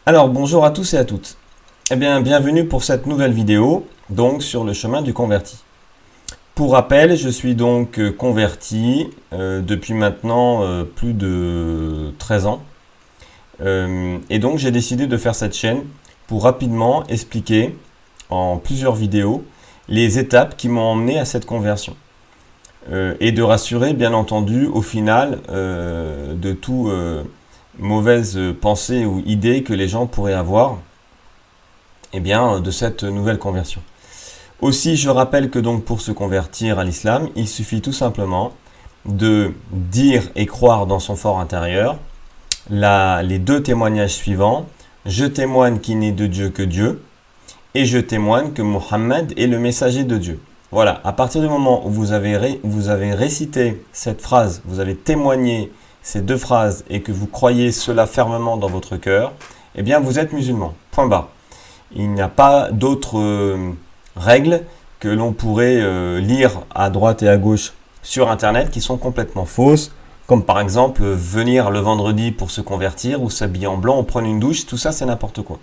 Alors bonjour à tous et à toutes. Eh bien bienvenue pour cette nouvelle vidéo donc sur le chemin du converti. Pour rappel, je suis donc converti depuis maintenant plus de 13 ans. Et donc j'ai décidé de faire cette chaîne pour rapidement expliquer en plusieurs vidéos les étapes qui m'ont emmené à cette conversion. Et de rassurer bien entendu au final de tout mauvaises pensées ou idées que les gens pourraient avoir de cette nouvelle conversion. Aussi, je rappelle que donc pour se convertir à l'islam, il suffit tout simplement de dire et croire dans son fort intérieur les deux témoignages suivants. Je témoigne qu'il n'est de Dieu que Dieu et je témoigne que Mohammed est le messager de Dieu. Voilà, à partir du moment où vous avez récité cette phrase, vous avez témoigné ces deux phrases et que vous croyez cela fermement dans votre cœur, eh bien vous êtes musulman. Point barre. Il n'y a pas d'autres règles que l'on pourrait lire à droite et à gauche sur Internet qui sont complètement fausses, comme par exemple venir le vendredi pour se convertir ou s'habiller en blanc ou prendre une douche, tout ça c'est n'importe quoi.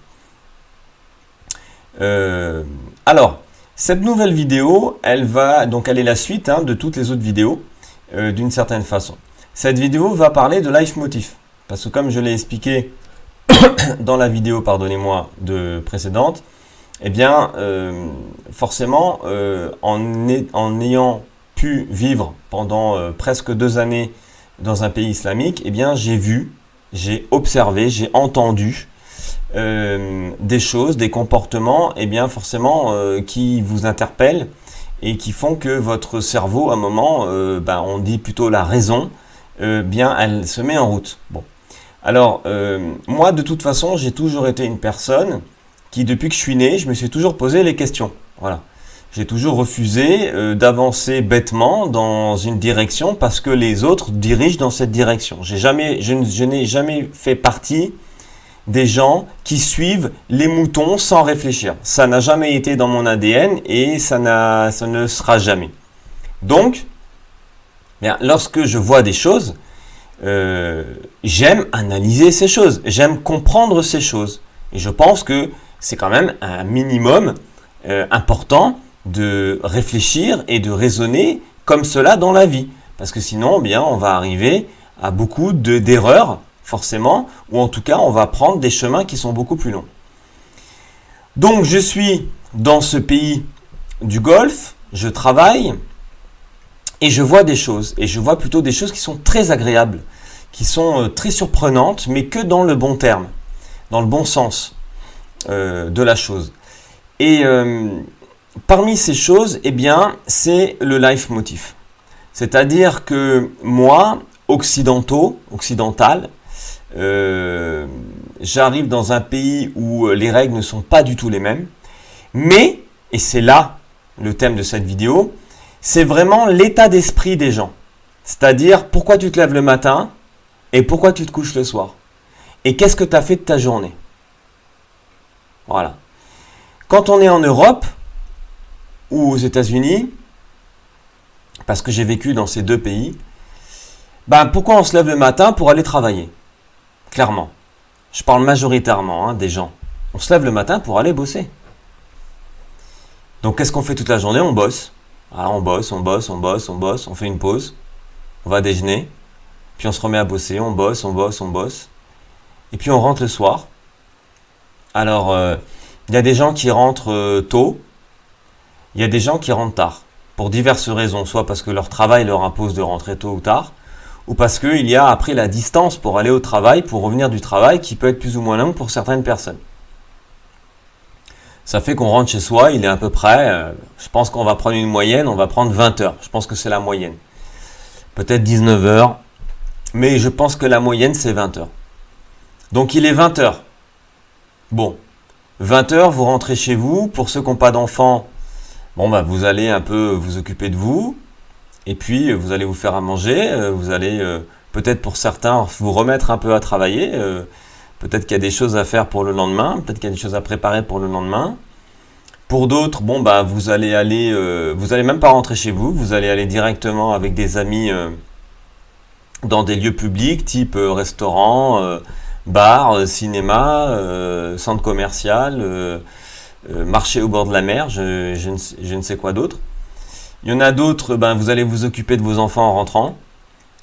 Alors, cette nouvelle vidéo, elle est la suite de toutes les autres vidéos d'une certaine façon. Cette vidéo va parler de leitmotiv, parce que comme je l'ai expliqué dans la vidéo, de précédente, eh bien, forcément, en ayant pu vivre pendant presque 2 années dans un pays islamique, eh bien, j'ai vu, j'ai observé, j'ai entendu des choses, des comportements, eh bien, forcément, qui vous interpellent et qui font que votre cerveau, à un moment, on dit plutôt la raison, elle se met en route. Bon. Alors, moi, de toute façon, j'ai toujours été une personne qui, depuis que je suis né, je me suis toujours posé les questions. Voilà. J'ai toujours refusé d'avancer bêtement dans une direction parce que les autres dirigent dans cette direction. Je n'ai jamais fait partie des gens qui suivent les moutons sans réfléchir. Ça n'a jamais été dans mon ADN et ça ne sera jamais. Donc, lorsque je vois des choses, j'aime analyser ces choses, j'aime comprendre ces choses. Et je pense que c'est quand même un minimum important de réfléchir et de raisonner comme cela dans la vie. Parce que sinon, on va arriver à beaucoup d'erreurs, forcément, ou en tout cas, on va prendre des chemins qui sont beaucoup plus longs. Donc, je suis dans ce pays du Golfe, je travaille, et je vois des choses, et je vois plutôt des choses qui sont très agréables, qui sont très surprenantes, mais que dans le bon terme, dans le bon sens de la chose. Et parmi ces choses, c'est le leitmotiv. C'est-à-dire que moi, occidental, j'arrive dans un pays où les règles ne sont pas du tout les mêmes, mais, et c'est là le thème de cette vidéo, c'est vraiment l'état d'esprit des gens. C'est-à-dire pourquoi tu te lèves le matin et pourquoi tu te couches le soir. Et qu'est-ce que tu as fait de ta journée. Voilà. Quand on est en Europe ou aux États-Unis, parce que j'ai vécu dans ces deux pays, pourquoi on se lève le matin pour aller travailler? Clairement. Je parle majoritairement des gens. On se lève le matin pour aller bosser. Donc qu'est-ce qu'on fait toute la journée? On bosse. Alors on bosse, on fait une pause, on va déjeuner, puis on se remet à bosser, on bosse, et puis on rentre le soir. Alors, il y a des gens qui rentrent tôt, il y a des gens qui rentrent tard, pour diverses raisons, soit parce que leur travail leur impose de rentrer tôt ou tard, ou parce qu'il y a après la distance pour aller au travail, pour revenir du travail, qui peut être plus ou moins longue pour certaines personnes. Ça fait qu'on rentre chez soi, il est à peu près, je pense qu'on va prendre une moyenne, on va prendre 20 heures. Je pense que c'est la moyenne. Peut-être 19 heures, mais je pense que la moyenne c'est 20 heures. Donc il est 20 heures. Bon, 20 heures, vous rentrez chez vous. Pour ceux qui n'ont pas d'enfants, vous allez un peu vous occuper de vous. Et puis vous allez vous faire à manger. Vous allez peut-être pour certains vous remettre un peu à travailler. Peut-être qu'il y a des choses à faire pour le lendemain, peut-être qu'il y a des choses à préparer pour le lendemain. Pour d'autres, vous allez même pas rentrer chez vous, vous allez aller directement avec des amis dans des lieux publics, type restaurant, bar, cinéma, centre commercial, marché au bord de la mer, je ne sais quoi d'autre. Il y en a d'autres, ben, vous allez vous occuper de vos enfants en rentrant.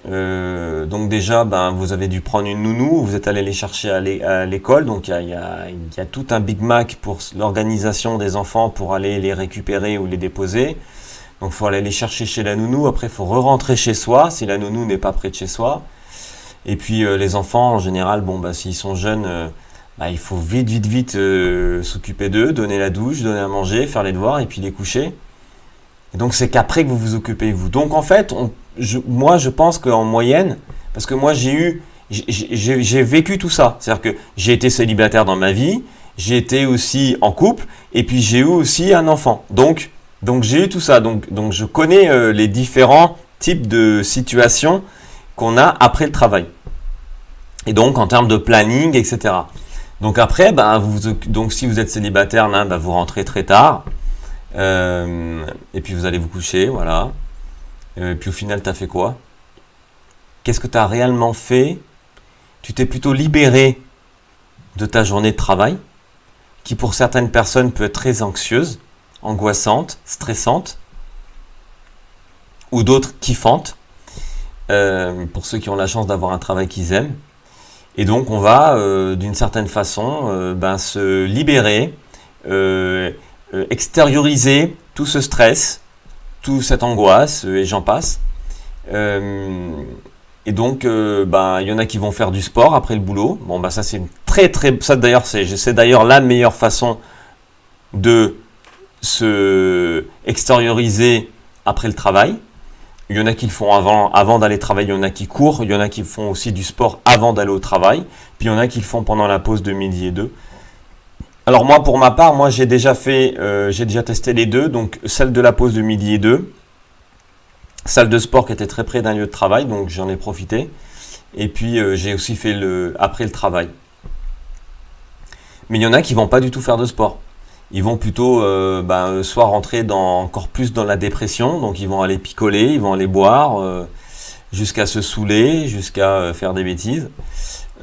Donc déjà, ben, vous avez dû prendre une nounou, vous êtes allé les chercher à l'école, donc il y a tout un Big Mac pour l'organisation des enfants pour aller les récupérer ou les déposer. Donc il faut aller les chercher chez la nounou, après il faut re-rentrer chez soi si la nounou n'est pas près de chez soi. Et puis les enfants en général, bon bah s'ils sont jeunes, bah, il faut vite s'occuper d'eux, donner la douche, donner à manger, faire les devoirs et puis les coucher. Et donc c'est qu'après que vous vous occupez vous. Donc en fait, moi je pense qu'en moyenne, parce que moi j'ai vécu tout ça. C'est-à-dire que j'ai été célibataire dans ma vie, j'ai été aussi en couple, et puis j'ai eu aussi un enfant. Donc j'ai eu tout ça. Donc je connais les différents types de situations qu'on a après le travail. Et donc en termes de planning, etc. Donc après, ben, donc si vous êtes célibataire, ben, vous rentrez très tard. Et puis vous allez vous coucher, voilà. Et puis au final, tu as fait quoi? Qu'est-ce que tu as réellement fait? Tu t'es plutôt libéré de ta journée de travail, qui pour certaines personnes peut être très anxieuse, angoissante, stressante, ou d'autres kiffantes, pour ceux qui ont la chance d'avoir un travail qu'ils aiment. Et donc on va, d'une certaine façon, se libérer, extérioriser tout ce stress, toute cette angoisse, et j'en passe. Et donc, il y en a qui vont faire du sport après le boulot. Bon, bah ça c'est une ça d'ailleurs c'est d'ailleurs la meilleure façon de se extérioriser après le travail. Il y en a qui le font avant d'aller travailler, il y en a qui courent, il y en a qui font aussi du sport avant d'aller au travail, puis il y en a qui le font pendant la pause de midi et deux. Alors moi, pour ma part, j'ai déjà testé les deux, donc celle de la pause de midi et deux, salle de sport qui était très près d'un lieu de travail, donc j'en ai profité, et puis j'ai aussi fait après le travail. Mais il y en a qui vont pas du tout faire de sport. Ils vont plutôt soit rentrer encore plus dans la dépression, donc ils vont aller picoler, ils vont aller boire, jusqu'à se saouler, jusqu'à faire des bêtises.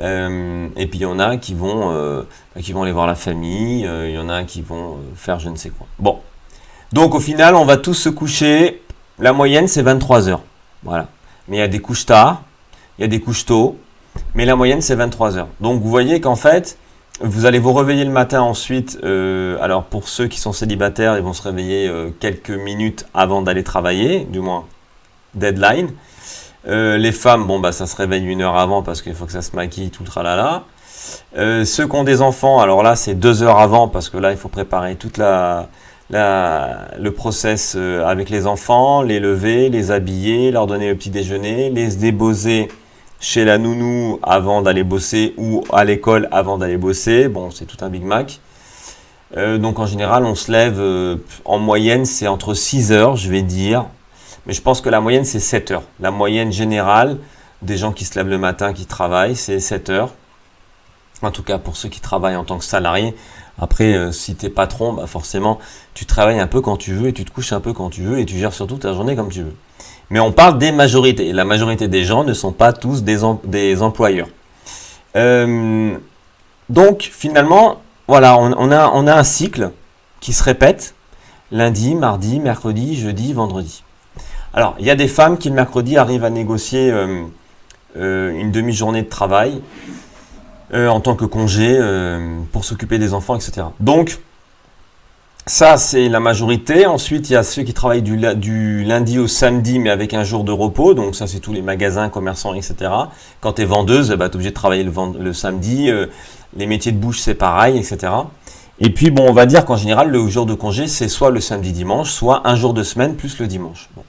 Et puis il y en a qui vont aller voir la famille, il y en a qui vont faire je ne sais quoi. Bon, donc au final on va tous se coucher, la moyenne c'est 23 heures, voilà. Mais il y a des couches tard, il y a des couches tôt, mais la moyenne c'est 23 heures. Donc vous voyez qu'en fait, vous allez vous réveiller le matin ensuite, alors pour ceux qui sont célibataires, ils vont se réveiller quelques minutes avant d'aller travailler, du moins deadline. Les femmes, ça se réveille 1 heure avant parce qu'il faut que ça se maquille, tout le tralala. Ceux qui ont des enfants, alors là c'est 2 heures avant parce que là il faut préparer toute le process avec les enfants, les lever, les habiller, leur donner le petit déjeuner, les déposer chez la nounou avant d'aller bosser ou à l'école avant d'aller bosser. Bon, c'est tout un Big Mac. Donc en général, on se lève, en moyenne, c'est entre 6 heures, je vais dire. Mais je pense que la moyenne, c'est 7 heures. La moyenne générale des gens qui se lèvent le matin, qui travaillent, c'est 7 heures. En tout cas, pour ceux qui travaillent en tant que salariés. Après, si tu es patron, forcément, tu travailles un peu quand tu veux et tu te couches un peu quand tu veux et tu gères surtout ta journée comme tu veux. Mais on parle des majorités. Et la majorité des gens ne sont pas tous des employeurs. Donc, finalement, voilà, on a un cycle qui se répète lundi, mardi, mercredi, jeudi, vendredi. Alors, il y a des femmes qui le mercredi arrivent à négocier une demi-journée de travail en tant que congé pour s'occuper des enfants, etc. Donc, ça, c'est la majorité. Ensuite, il y a ceux qui travaillent du lundi au samedi, mais avec un jour de repos. Donc, ça, c'est tous les magasins, commerçants, etc. Quand tu es vendeuse, tu es obligé de travailler le samedi. Les métiers de bouche, c'est pareil, etc. Et puis, on va dire qu'en général, le jour de congé, c'est soit le samedi-dimanche, soit un jour de semaine plus le dimanche. Bon.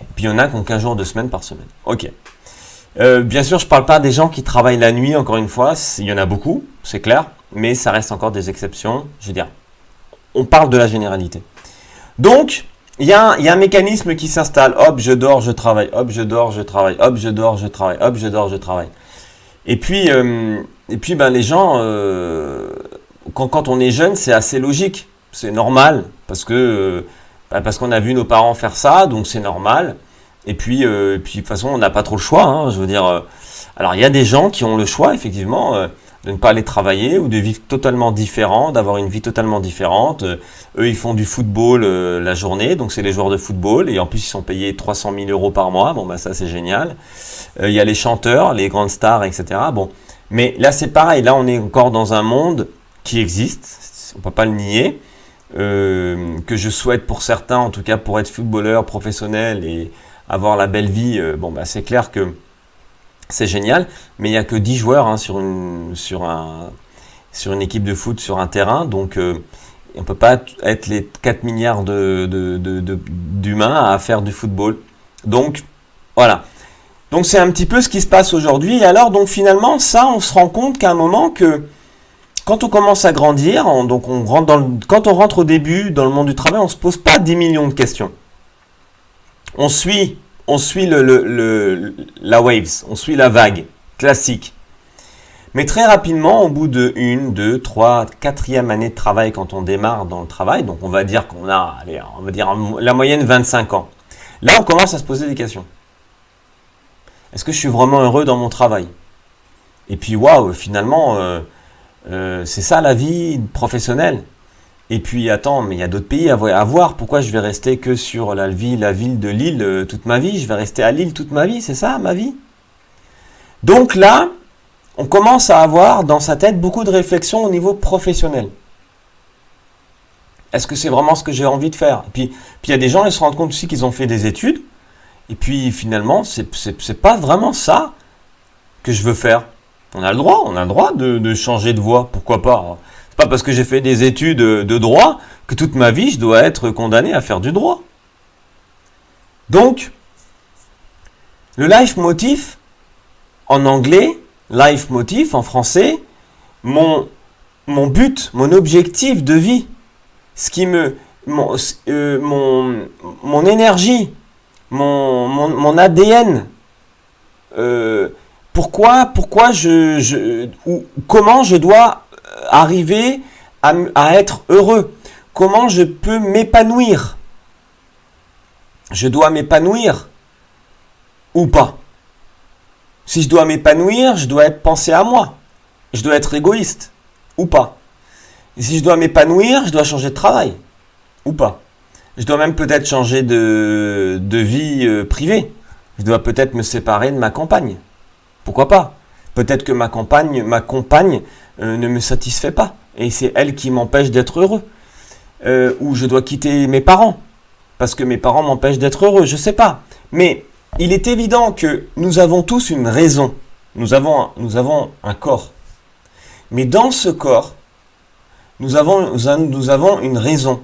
Et puis, il y en a qui ont qu'un jour de semaine par semaine. Ok. Bien sûr, je ne parle pas des gens qui travaillent la nuit, encore une fois. Il y en a beaucoup, c'est clair. Mais ça reste encore des exceptions. Je veux dire, on parle de la généralité. Donc, il y a un mécanisme qui s'installe. Hop, je dors, je travaille. Hop, je dors, je travaille. Hop, je dors, je travaille. Hop, je dors, je travaille. Et puis les gens, quand on est jeune, c'est assez logique. C'est normal. Parce qu'on a vu nos parents faire ça, donc c'est normal. Et puis de toute façon, on n'a pas trop le choix. Je veux dire, alors il y a des gens qui ont le choix, effectivement. de ne pas aller travailler ou de vivre totalement différent, d'avoir une vie totalement différente. Eux, ils font du football la journée, donc c'est les joueurs de football, et en plus, ils sont payés 300 000 euros par mois. Bon, bah ça, c'est génial. Il y a les chanteurs, les grandes stars, etc. Bon, mais là, c'est pareil. Là, on est encore dans un monde qui existe, on ne peut pas le nier, que je souhaite pour certains, en tout cas pour être footballeur professionnel et avoir la belle vie. Bon, bah c'est clair que c'est génial, mais il n'y a que 10 joueurs hein, sur une équipe de foot, sur un terrain, donc on ne peut pas être les 4 milliards d'humains à faire du football. Donc, voilà. Donc, c'est un petit peu ce qui se passe aujourd'hui. Et alors, donc finalement, ça, on se rend compte qu'à un moment que, quand on commence à grandir, quand on rentre au début dans le monde du travail, on ne se pose pas 10 millions de questions. On suit la waves, on suit la vague classique. Mais très rapidement, au bout de 1, 2, 3, 4e année de travail, quand on démarre dans le travail, donc on va dire qu'on a, allez, on va dire la moyenne 25 ans. Là, on commence à se poser des questions. Est-ce que je suis vraiment heureux dans mon travail? Et puis, waouh, finalement, c'est ça la vie professionnelle. Et puis, attends, mais il y a d'autres pays à voir. Pourquoi je vais rester que sur la ville de Lille toute ma vie? Je vais rester à Lille toute ma vie, c'est ça ma vie? Donc là, on commence à avoir dans sa tête beaucoup de réflexions au niveau professionnel. Est-ce que c'est vraiment ce que j'ai envie de faire? Puis il y a des gens, ils se rendent compte aussi qu'ils ont fait des études. Et puis finalement, c'est pas vraiment ça que je veux faire. On a le droit de changer de voie, pourquoi pas? C'est pas parce que j'ai fait des études de droit que toute ma vie je dois être condamné à faire du droit. Donc, le life motif en anglais, life motif en français, mon but, mon objectif de vie, ce qui mon énergie, mon ADN, pourquoi comment je dois arriver à être heureux, comment je peux m'épanouir. Je dois m'épanouir ou pas? Si je dois m'épanouir, je dois penser à moi. Je dois être égoïste ou pas? Et si je dois m'épanouir, je dois changer de travail ou pas? Je dois même peut-être changer de vie privée. Je dois peut-être me séparer de ma compagne. Pourquoi pas? Peut-être que ma compagne ne me satisfait pas. Et c'est elle qui m'empêche d'être heureux. Ou je dois quitter mes parents. Parce que mes parents m'empêchent d'être heureux. Je ne sais pas. Mais il est évident que nous avons tous une raison. Nous avons un corps. Mais dans ce corps, nous avons une raison.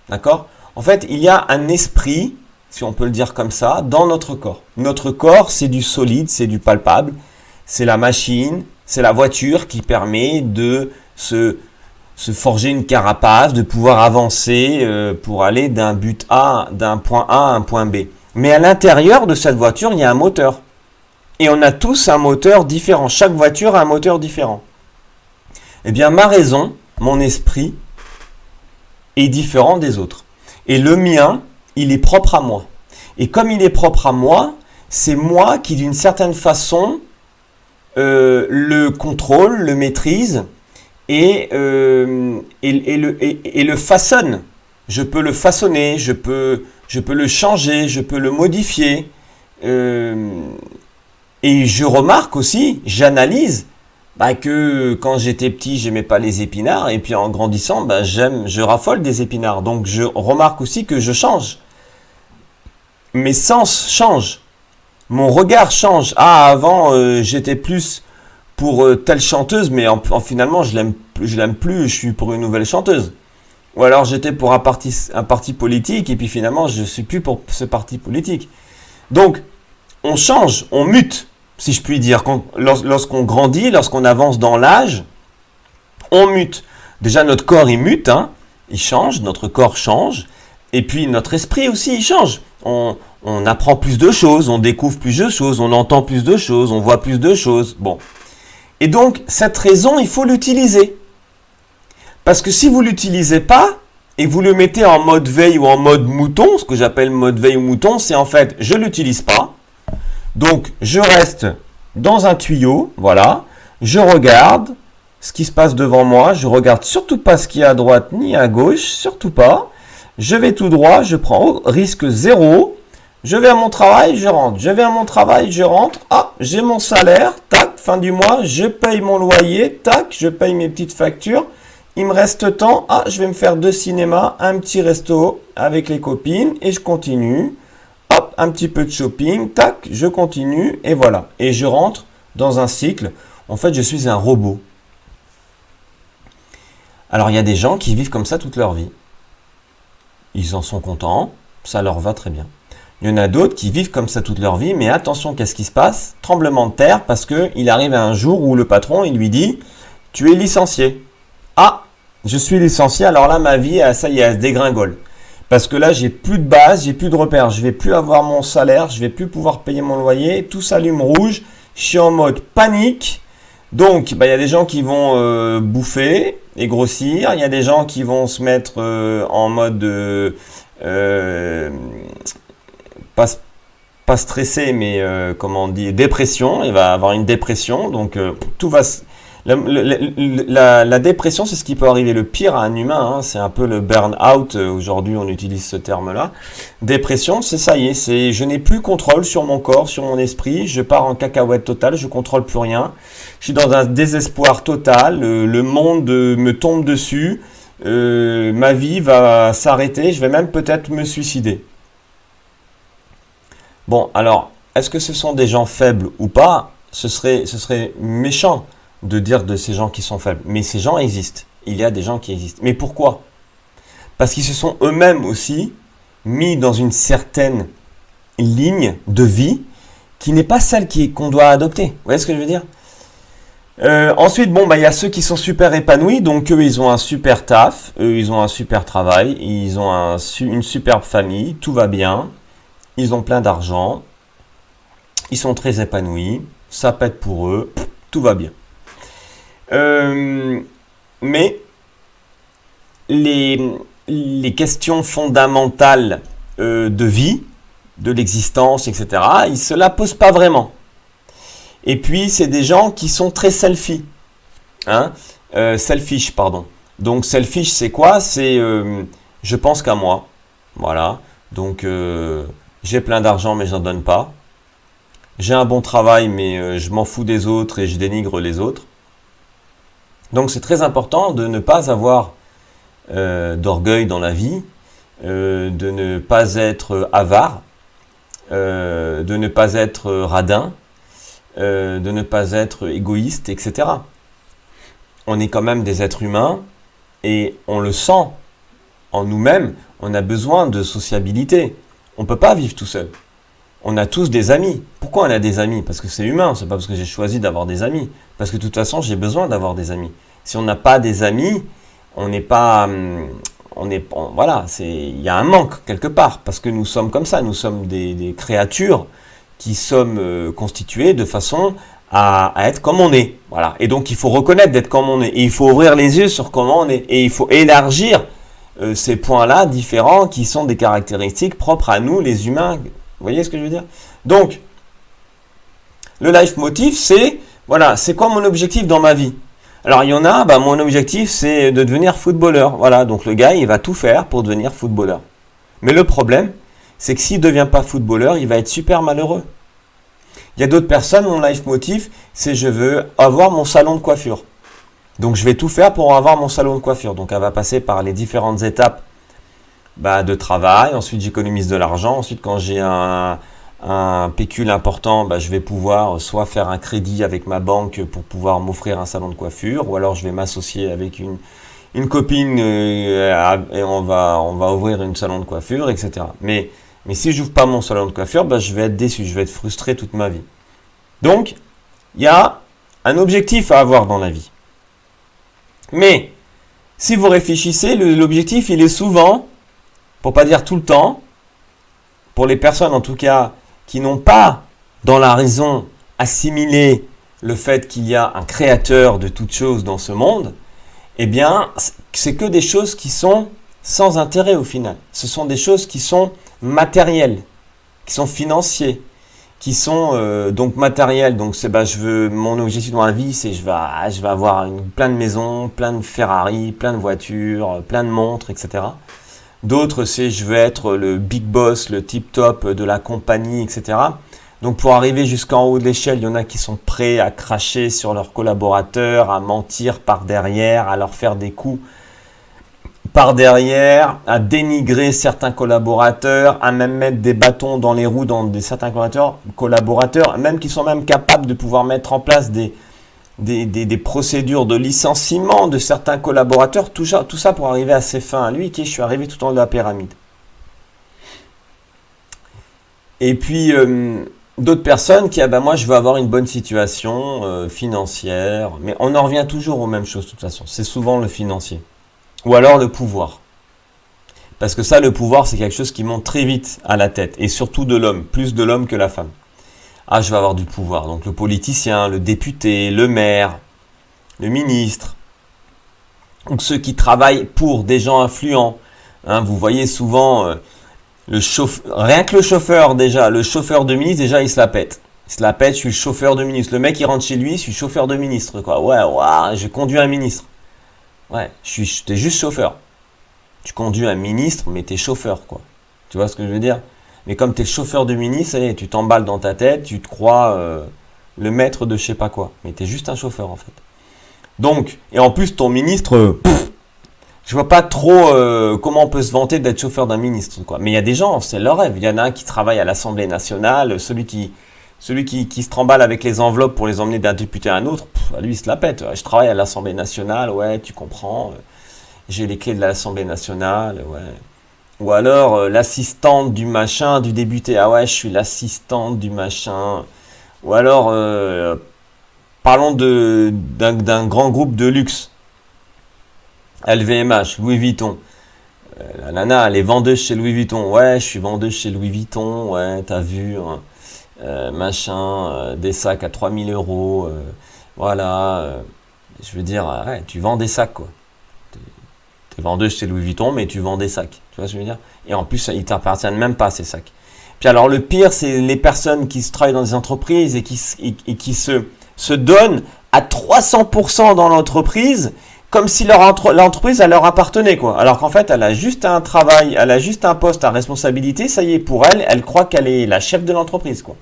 D'accord? En fait, il y a un esprit, si on peut le dire comme ça, dans notre corps. Notre corps, c'est du solide, c'est du palpable. C'est la machine, c'est la voiture qui permet de se forger une carapace, de pouvoir avancer pour aller d'un point A à un point B. Mais à l'intérieur de cette voiture, il y a un moteur. Et on a tous un moteur différent. Chaque voiture a un moteur différent. Eh bien, ma raison, mon esprit, est différent des autres. Et le mien, il est propre à moi. Et comme il est propre à moi, c'est moi qui, d'une certaine façon, le contrôle, le maîtrise et le façonne. Je peux le façonner, je peux le changer, je peux le modifier. Et je remarque aussi, j'analyse que quand j'étais petit, j'aimais pas les épinards, et puis en grandissant, je raffole des épinards. Donc je remarque aussi que je change. Mes sens changent. Mon regard change. Ah, avant, j'étais plus pour telle chanteuse, mais finalement, je l'aime plus, je suis pour une nouvelle chanteuse. Ou alors, j'étais pour un parti politique, et puis finalement, je suis plus pour ce parti politique. Donc, on change, on mute, si je puis dire. Lorsqu'on grandit, lorsqu'on avance dans l'âge, on mute. Déjà, notre corps, il mute, hein, il change, notre corps change, et puis notre esprit aussi, il change. On apprend plus de choses, on découvre plus de choses, on entend plus de choses, on voit plus de choses. Bon. Et donc, cette raison, il faut l'utiliser. Parce que si vous ne l'utilisez pas, et vous le mettez en mode veille ou en mode mouton, ce que j'appelle mode veille ou mouton, c'est en fait, je ne l'utilise pas. Donc, je reste dans un tuyau, voilà, je regarde, ce qui se passe devant moi. Je regarde surtout pas ce qu'il y a à droite ni à gauche, surtout pas. Je vais tout droit, je prends risque zéro. Je vais à mon travail, je rentre. Je vais à mon travail, je rentre. Ah, j'ai mon salaire, tac, fin du mois, je paye mon loyer, tac, je paye mes petites factures. Il me reste temps, ah, je vais me faire 2 cinémas, un petit resto avec les copines et je continue. Hop, un petit peu de shopping, tac, je continue et voilà. Et je rentre dans un cycle. En fait, je suis un robot. Alors, il y a des gens qui vivent comme ça toute leur vie. Ils en sont contents, ça leur va très bien. Il y en a d'autres qui vivent comme ça toute leur vie, mais attention, qu'est-ce qui se passe? Tremblement de terre parce qu'il arrive un jour où le patron, il lui dit « Tu es licencié ». Ah, je suis licencié, alors là, ma vie, ça y est, elle se dégringole. Parce que là, j'ai plus de base, j'ai plus de repères, je vais plus avoir mon salaire, je vais plus pouvoir payer mon loyer, tout s'allume rouge, je suis en mode panique. Donc, il y a des gens qui vont bouffer et grossir, il y a des gens qui vont se mettre en mode pas stressé, mais comment on dit, dépression. Il va avoir une dépression, donc tout va. La dépression, c'est ce qui peut arriver le pire à un humain. Hein. C'est un peu le burn-out. Aujourd'hui, on utilise ce terme-là. Dépression, c'est ça y est. C'est je n'ai plus contrôle sur mon corps, sur mon esprit. Je pars en cacahuète totale. Je contrôle plus rien. Je suis dans un désespoir total. Le monde me tombe dessus. Ma vie va s'arrêter. Je vais même peut-être me suicider. Bon, alors, est-ce que ce sont des gens faibles ou pas? Ce serait méchant de dire de ces gens qui sont faibles. Mais ces gens existent. Il y a des gens qui existent. Mais pourquoi? Parce qu'ils se sont eux-mêmes aussi mis dans une certaine ligne de vie qui n'est pas celle qu'on doit adopter. Vous voyez ce que je veux dire? Ensuite, il y a ceux qui sont super épanouis. Donc, eux, ils ont un super taf. Eux, ils ont un super travail. Ils ont une superbe famille. Tout va bien. Ils ont plein d'argent. Ils sont très épanouis. Ça pète pour eux. Tout va bien. Mais les questions fondamentales de vie, de l'existence, etc., ils ne se la posent pas vraiment. Et puis, c'est des gens qui sont très selfish. Selfish, pardon. Donc, selfish, c'est quoi? C'est je pense qu'à moi. Voilà. Donc, j'ai plein d'argent, mais je n'en donne pas. J'ai un bon travail, mais je m'en fous des autres et je dénigre les autres. Donc c'est très important de ne pas avoir d'orgueil dans la vie, de ne pas être avare, de ne pas être radin, de ne pas être égoïste, etc. On est quand même des êtres humains et on le sent en nous-mêmes, on a besoin de sociabilité. On ne peut pas vivre tout seul. On a tous des amis. Pourquoi on a des amis? Parce que c'est humain, c'est pas parce que j'ai choisi d'avoir des amis. Parce que de toute façon, j'ai besoin d'avoir des amis. Si on n'a pas des amis, on n'est pas... voilà, il y a un manque quelque part. Parce que nous sommes comme ça, nous sommes des créatures qui sommes constituées de façon à être comme on est. Voilà. Et donc, il faut reconnaître d'être comme on est. Et il faut ouvrir les yeux sur comment on est. Et il faut élargir ces points-là différents qui sont des caractéristiques propres à nous, les humains. Vous voyez ce que je veux dire? Donc, le life motif, c'est quoi mon objectif dans ma vie? Alors, il y en a, mon objectif, c'est de devenir footballeur. Voilà, donc le gars, il va tout faire pour devenir footballeur. Mais le problème, c'est que s'il ne devient pas footballeur, il va être super malheureux. Il y a d'autres personnes, mon life motif, c'est je veux avoir mon salon de coiffure. Donc, je vais tout faire pour avoir mon salon de coiffure. Donc, elle va passer par les différentes étapes de travail, ensuite j'économise de l'argent, ensuite quand j'ai un pécule important, je vais pouvoir soit faire un crédit avec ma banque pour pouvoir m'offrir un salon de coiffure, ou alors je vais m'associer avec une copine et on va ouvrir un salon de coiffure, etc. Mais si je n'ouvre pas mon salon de coiffure, je vais être déçu, je vais être frustré toute ma vie. Donc, il y a un objectif à avoir dans la vie. Mais, si vous réfléchissez, l'objectif, il est souvent, pour pas dire tout le temps, pour les personnes en tout cas qui n'ont pas dans la raison assimilé le fait qu'il y a un créateur de toutes choses dans ce monde, eh bien, c'est que des choses qui sont sans intérêt au final. Ce sont des choses qui sont matérielles, qui sont financières, qui sont donc matériels. Donc c'est mon objectif dans la vie, c'est je vais avoir plein de maisons, plein de Ferrari, plein de voitures, plein de montres, etc. D'autres, c'est je veux être le big boss, le tip top de la compagnie, etc. Donc pour arriver jusqu'en haut de l'échelle, il y en a qui sont prêts à cracher sur leurs collaborateurs, à mentir par derrière, à leur faire des coups par derrière, à dénigrer certains collaborateurs, à même mettre des bâtons dans les roues certains collaborateurs, même qui sont même capables de pouvoir mettre en place des procédures de licenciement de certains collaborateurs, tout ça pour arriver à ses fins à lui, je suis arrivé tout en haut de la pyramide. Et puis, d'autres personnes qui, moi je veux avoir une bonne situation financière, mais on en revient toujours aux mêmes choses de toute façon, c'est souvent le financier. Ou alors le pouvoir. Parce que ça, le pouvoir, c'est quelque chose qui monte très vite à la tête. Et surtout de l'homme, plus de l'homme que la femme. Ah, je vais avoir du pouvoir. Donc le politicien, le député, le maire, le ministre. Donc ceux qui travaillent pour des gens influents. Hein, vous voyez souvent rien que le chauffeur déjà, le chauffeur de ministre, déjà il se la pète. Il se la pète, je suis le chauffeur de ministre. Le mec il rentre chez lui, je suis chauffeur de ministre. Quoi. Ouais, je conduis un ministre. Ouais, t'es juste chauffeur. Tu conduis un ministre, mais t'es chauffeur, quoi. Tu vois ce que je veux dire? Mais comme t'es chauffeur de ministre, tu t'emballes dans ta tête, tu te crois le maître de je sais pas quoi. Mais t'es juste un chauffeur, en fait. Donc, et en plus, ton ministre, je vois pas trop comment on peut se vanter d'être chauffeur d'un ministre, quoi. Mais il y a des gens, c'est leur rêve. Il y en a un qui travaille à l'Assemblée nationale, celui qui se tremballe avec les enveloppes pour les emmener d'un député à un autre, lui il se la pète. Je travaille à l'Assemblée nationale, ouais, tu comprends. J'ai les clés de l'Assemblée nationale, ouais. Ou alors l'assistante du machin du député, ah ouais, je suis l'assistante du machin. Ou alors, parlons d'un grand groupe de luxe. LVMH, Louis Vuitton. La nana, elle est vendeuse chez Louis Vuitton. Ouais, je suis vendeuse chez Louis Vuitton, ouais, t'as vu, hein. Des sacs à 3000 €, voilà, je veux dire, ouais, tu vends des sacs, quoi. T'es vendeuse chez Louis Vuitton, mais tu vends des sacs, tu vois ce que je veux dire? Et en plus, ils t'appartiennent même pas, ces sacs. Puis alors, le pire, c'est les personnes qui travaillent dans des entreprises et qui se donnent à 300% dans l'entreprise, comme si l'entreprise, elle leur appartenait, quoi. Alors qu'en fait, elle a juste un travail, elle a juste un poste à responsabilité, ça y est, pour elle croit qu'elle est la chef de l'entreprise, quoi.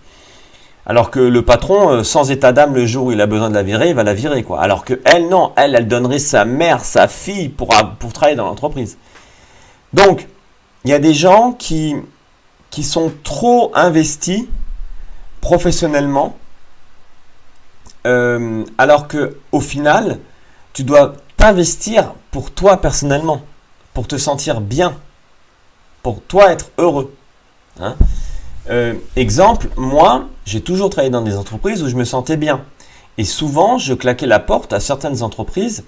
Alors que le patron, sans état d'âme, le jour où il a besoin de la virer, il va la virer, quoi. Alors que elle, non, elle donnerait sa mère, sa fille pour travailler dans l'entreprise. Donc, il y a des gens qui sont trop investis professionnellement, alors que au final, tu dois t'investir pour toi personnellement, pour te sentir bien, pour toi être heureux. Hein? Exemple, moi, j'ai toujours travaillé dans des entreprises où je me sentais bien. Et souvent, je claquais la porte à certaines entreprises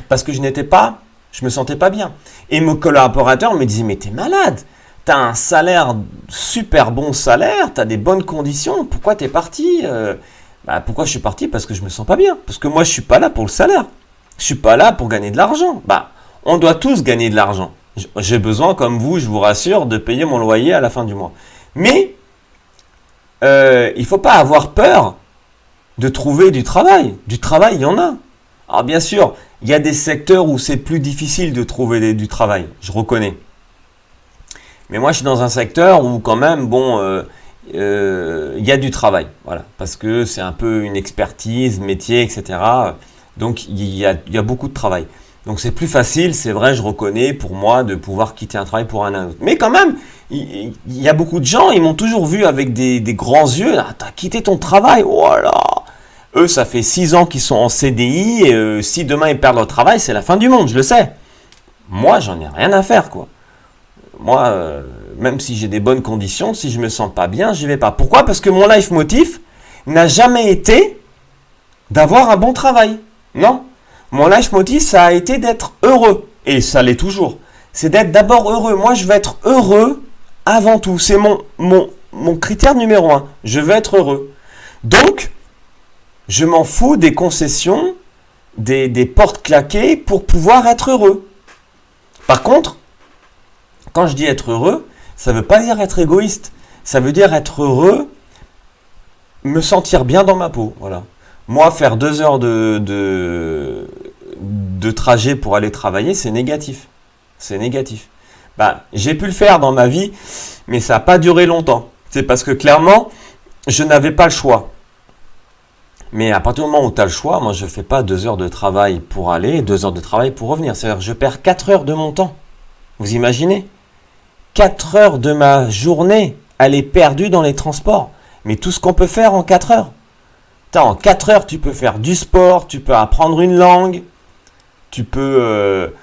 parce que je me sentais pas bien. Et mon collaborateur me disait, mais t'es malade, t'as un salaire, super bon salaire, t'as des bonnes conditions, pourquoi t'es parti? Pourquoi je suis parti? Parce que je me sens pas bien. Parce que moi, je suis pas là pour le salaire. Je suis pas là pour gagner de l'argent. On doit tous gagner de l'argent. J'ai besoin, comme vous, je vous rassure, de payer mon loyer à la fin du mois. Mais il faut pas avoir peur de trouver du travail. Du travail, il y en a. Alors bien sûr, il y a des secteurs où c'est plus difficile de trouver du travail. Je reconnais. Mais moi, je suis dans un secteur où quand même, il y a du travail. Voilà, parce que c'est un peu une expertise, métier, etc. Donc, il y a beaucoup de travail. Donc, c'est plus facile, c'est vrai, je reconnais, pour moi, de pouvoir quitter un travail pour un autre. Mais quand même, il y a beaucoup de gens, ils m'ont toujours vu avec des grands yeux. Ah, t'as quitté ton travail, voilà. Eux, ça fait 6 ans qu'ils sont en CDI, et si demain ils perdent leur travail, c'est la fin du monde, je le sais. Moi, j'en ai rien à faire, quoi. Moi, même si j'ai des bonnes conditions, si je me sens pas bien, j'y vais pas. Pourquoi? Parce que mon life motif n'a jamais été d'avoir un bon travail. Non. Mon life motif, ça a été d'être heureux. Et ça l'est toujours. C'est d'être d'abord heureux. Moi, je veux être heureux avant tout. C'est mon critère numéro 1. Je veux être heureux. Donc, je m'en fous des concessions, des portes claquées pour pouvoir être heureux. Par contre, quand je dis être heureux, ça ne veut pas dire être égoïste. Ça veut dire être heureux me sentir bien dans ma peau. Voilà. Moi, faire 2 heures de trajet pour aller travailler, c'est négatif. C'est négatif. Bah, j'ai pu le faire dans ma vie, mais ça n'a pas duré longtemps. C'est parce que clairement, je n'avais pas le choix. Mais à partir du moment où tu as le choix, moi je ne fais pas 2 heures de travail pour aller et 2 heures de travail pour revenir. C'est-à-dire que je perds 4 heures de mon temps. Vous imaginez? 4 heures de ma journée, elle est perdue dans les transports. Mais tout ce qu'on peut faire en 4 heures. En 4 heures, tu peux faire du sport, tu peux apprendre une langue, tu peux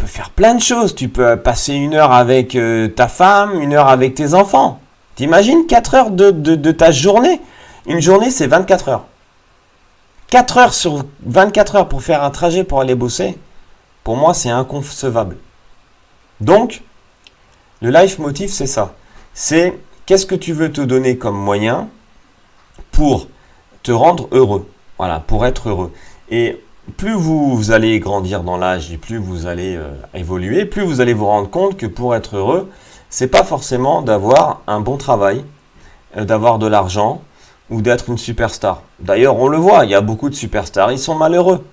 faire plein de choses. Tu peux passer 1 heure avec ta femme, 1 heure avec tes enfants. T'imagines 4 heures de ta journée? Une journée, c'est 24 heures. 4 heures sur 24 heures pour faire un trajet pour aller bosser, pour moi, c'est inconcevable. Donc, le life motif, c'est ça. C'est qu'est-ce que tu veux te donner comme moyen pour te rendre heureux. Voilà, pour être heureux. Et plus vous allez grandir dans l'âge et plus vous allez évoluer, plus vous allez vous rendre compte que pour être heureux, c'est pas forcément d'avoir un bon travail, d'avoir de l'argent ou d'être une superstar. D'ailleurs, on le voit, il y a beaucoup de superstars, ils sont malheureux.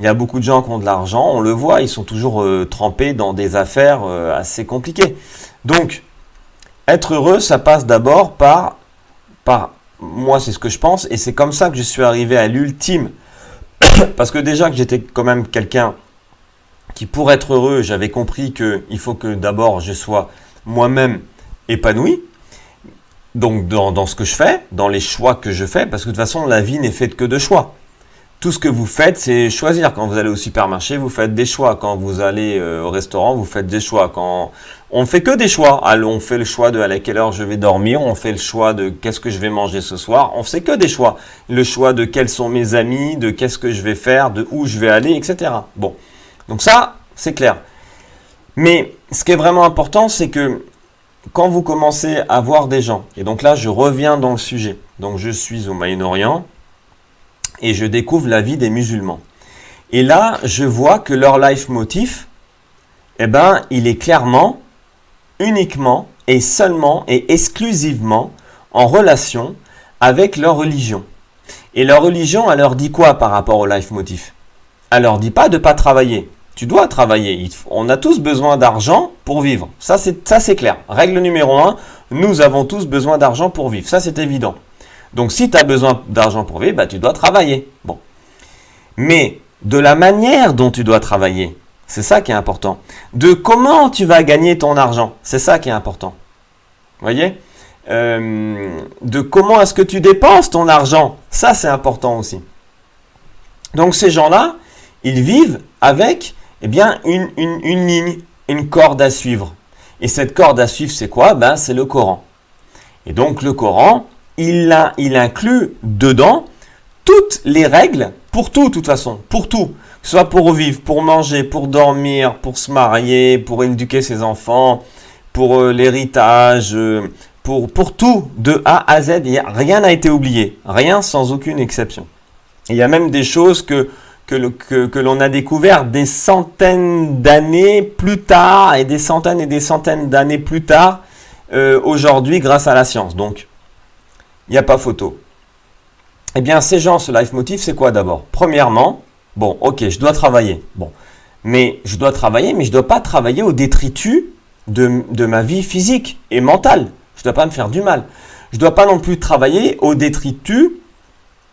Il y a beaucoup de gens qui ont de l'argent, on le voit, ils sont toujours trempés dans des affaires assez compliquées. Donc, être heureux, ça passe d'abord par moi, c'est ce que je pense, et c'est comme ça que je suis arrivé à l'ultime. Parce que déjà que j'étais quand même quelqu'un qui, pour être heureux, j'avais compris qu'il faut que d'abord je sois moi-même épanoui, donc dans ce que je fais, dans les choix que je fais, parce que de toute façon, la vie n'est faite que de choix. Tout ce que vous faites, c'est choisir. Quand vous allez au supermarché, vous faites des choix. Quand vous allez au restaurant, vous faites des choix. On ne fait que des choix. Alors, on fait le choix de à quelle heure je vais dormir. On fait le choix de qu'est-ce que je vais manger ce soir. On ne fait que des choix. Le choix de quels sont mes amis, de qu'est-ce que je vais faire, de où je vais aller, etc. Bon, donc ça, c'est clair. Mais ce qui est vraiment important, c'est que quand vous commencez à voir des gens, et donc là, je reviens dans le sujet. Donc, je suis au Moyen-Orient et je découvre la vie des musulmans. Et là, je vois que leur life motif, il est clairement, uniquement et seulement et exclusivement en relation avec leur religion. Et leur religion, elle leur dit quoi par rapport au life motif? Elle leur dit pas de pas travailler. Tu dois travailler. On a tous besoin d'argent pour vivre. Ça, c'est clair. Règle numéro 1, nous avons tous besoin d'argent pour vivre. Ça, c'est évident. Donc, si tu as besoin d'argent pour vivre, tu dois travailler. Bon. Mais de la manière dont tu dois travailler, c'est ça qui est important. De comment tu vas gagner ton argent, c'est ça qui est important. Vous voyez? De comment est-ce que tu dépenses ton argent, ça c'est important aussi. Donc, ces gens-là, ils vivent avec une ligne, une corde à suivre. Et cette corde à suivre, c'est quoi? C'est le Coran. Et donc, le Coran, il inclut dedans toutes les règles, pour tout, de toute façon, pour tout. Que ce soit pour vivre, pour manger, pour dormir, pour se marier, pour éduquer ses enfants, pour l'héritage, pour tout, de A à Z. Rien n'a été oublié, rien sans aucune exception. Il y a même des choses que l'on a découvert des centaines d'années plus tard et des centaines d'années plus tard aujourd'hui grâce à la science. Donc, il n'y a pas photo. Eh bien, ces gens, ce life motif, c'est quoi d'abord? Premièrement, bon, ok, je dois travailler. Bon, mais je dois travailler, mais je ne dois pas travailler au détritus de ma vie physique et mentale. Je ne dois pas me faire du mal. Je ne dois pas non plus travailler au détritus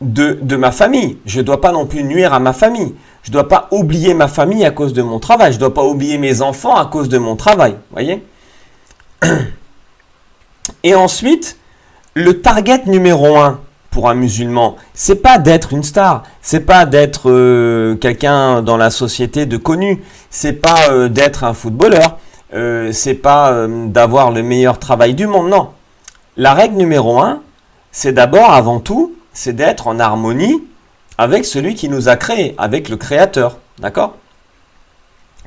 de ma famille. Je ne dois pas non plus nuire à ma famille. Je ne dois pas oublier ma famille à cause de mon travail. Je ne dois pas oublier mes enfants à cause de mon travail. Vous voyez? Et ensuite, le target numéro 1 pour un musulman, c'est pas d'être une star, c'est pas d'être quelqu'un dans la société de connu, c'est pas d'être un footballeur, c'est pas d'avoir le meilleur travail du monde, non. La règle numéro 1, c'est d'abord, avant tout, c'est d'être en harmonie avec celui qui nous a créés, avec le Créateur, d'accord?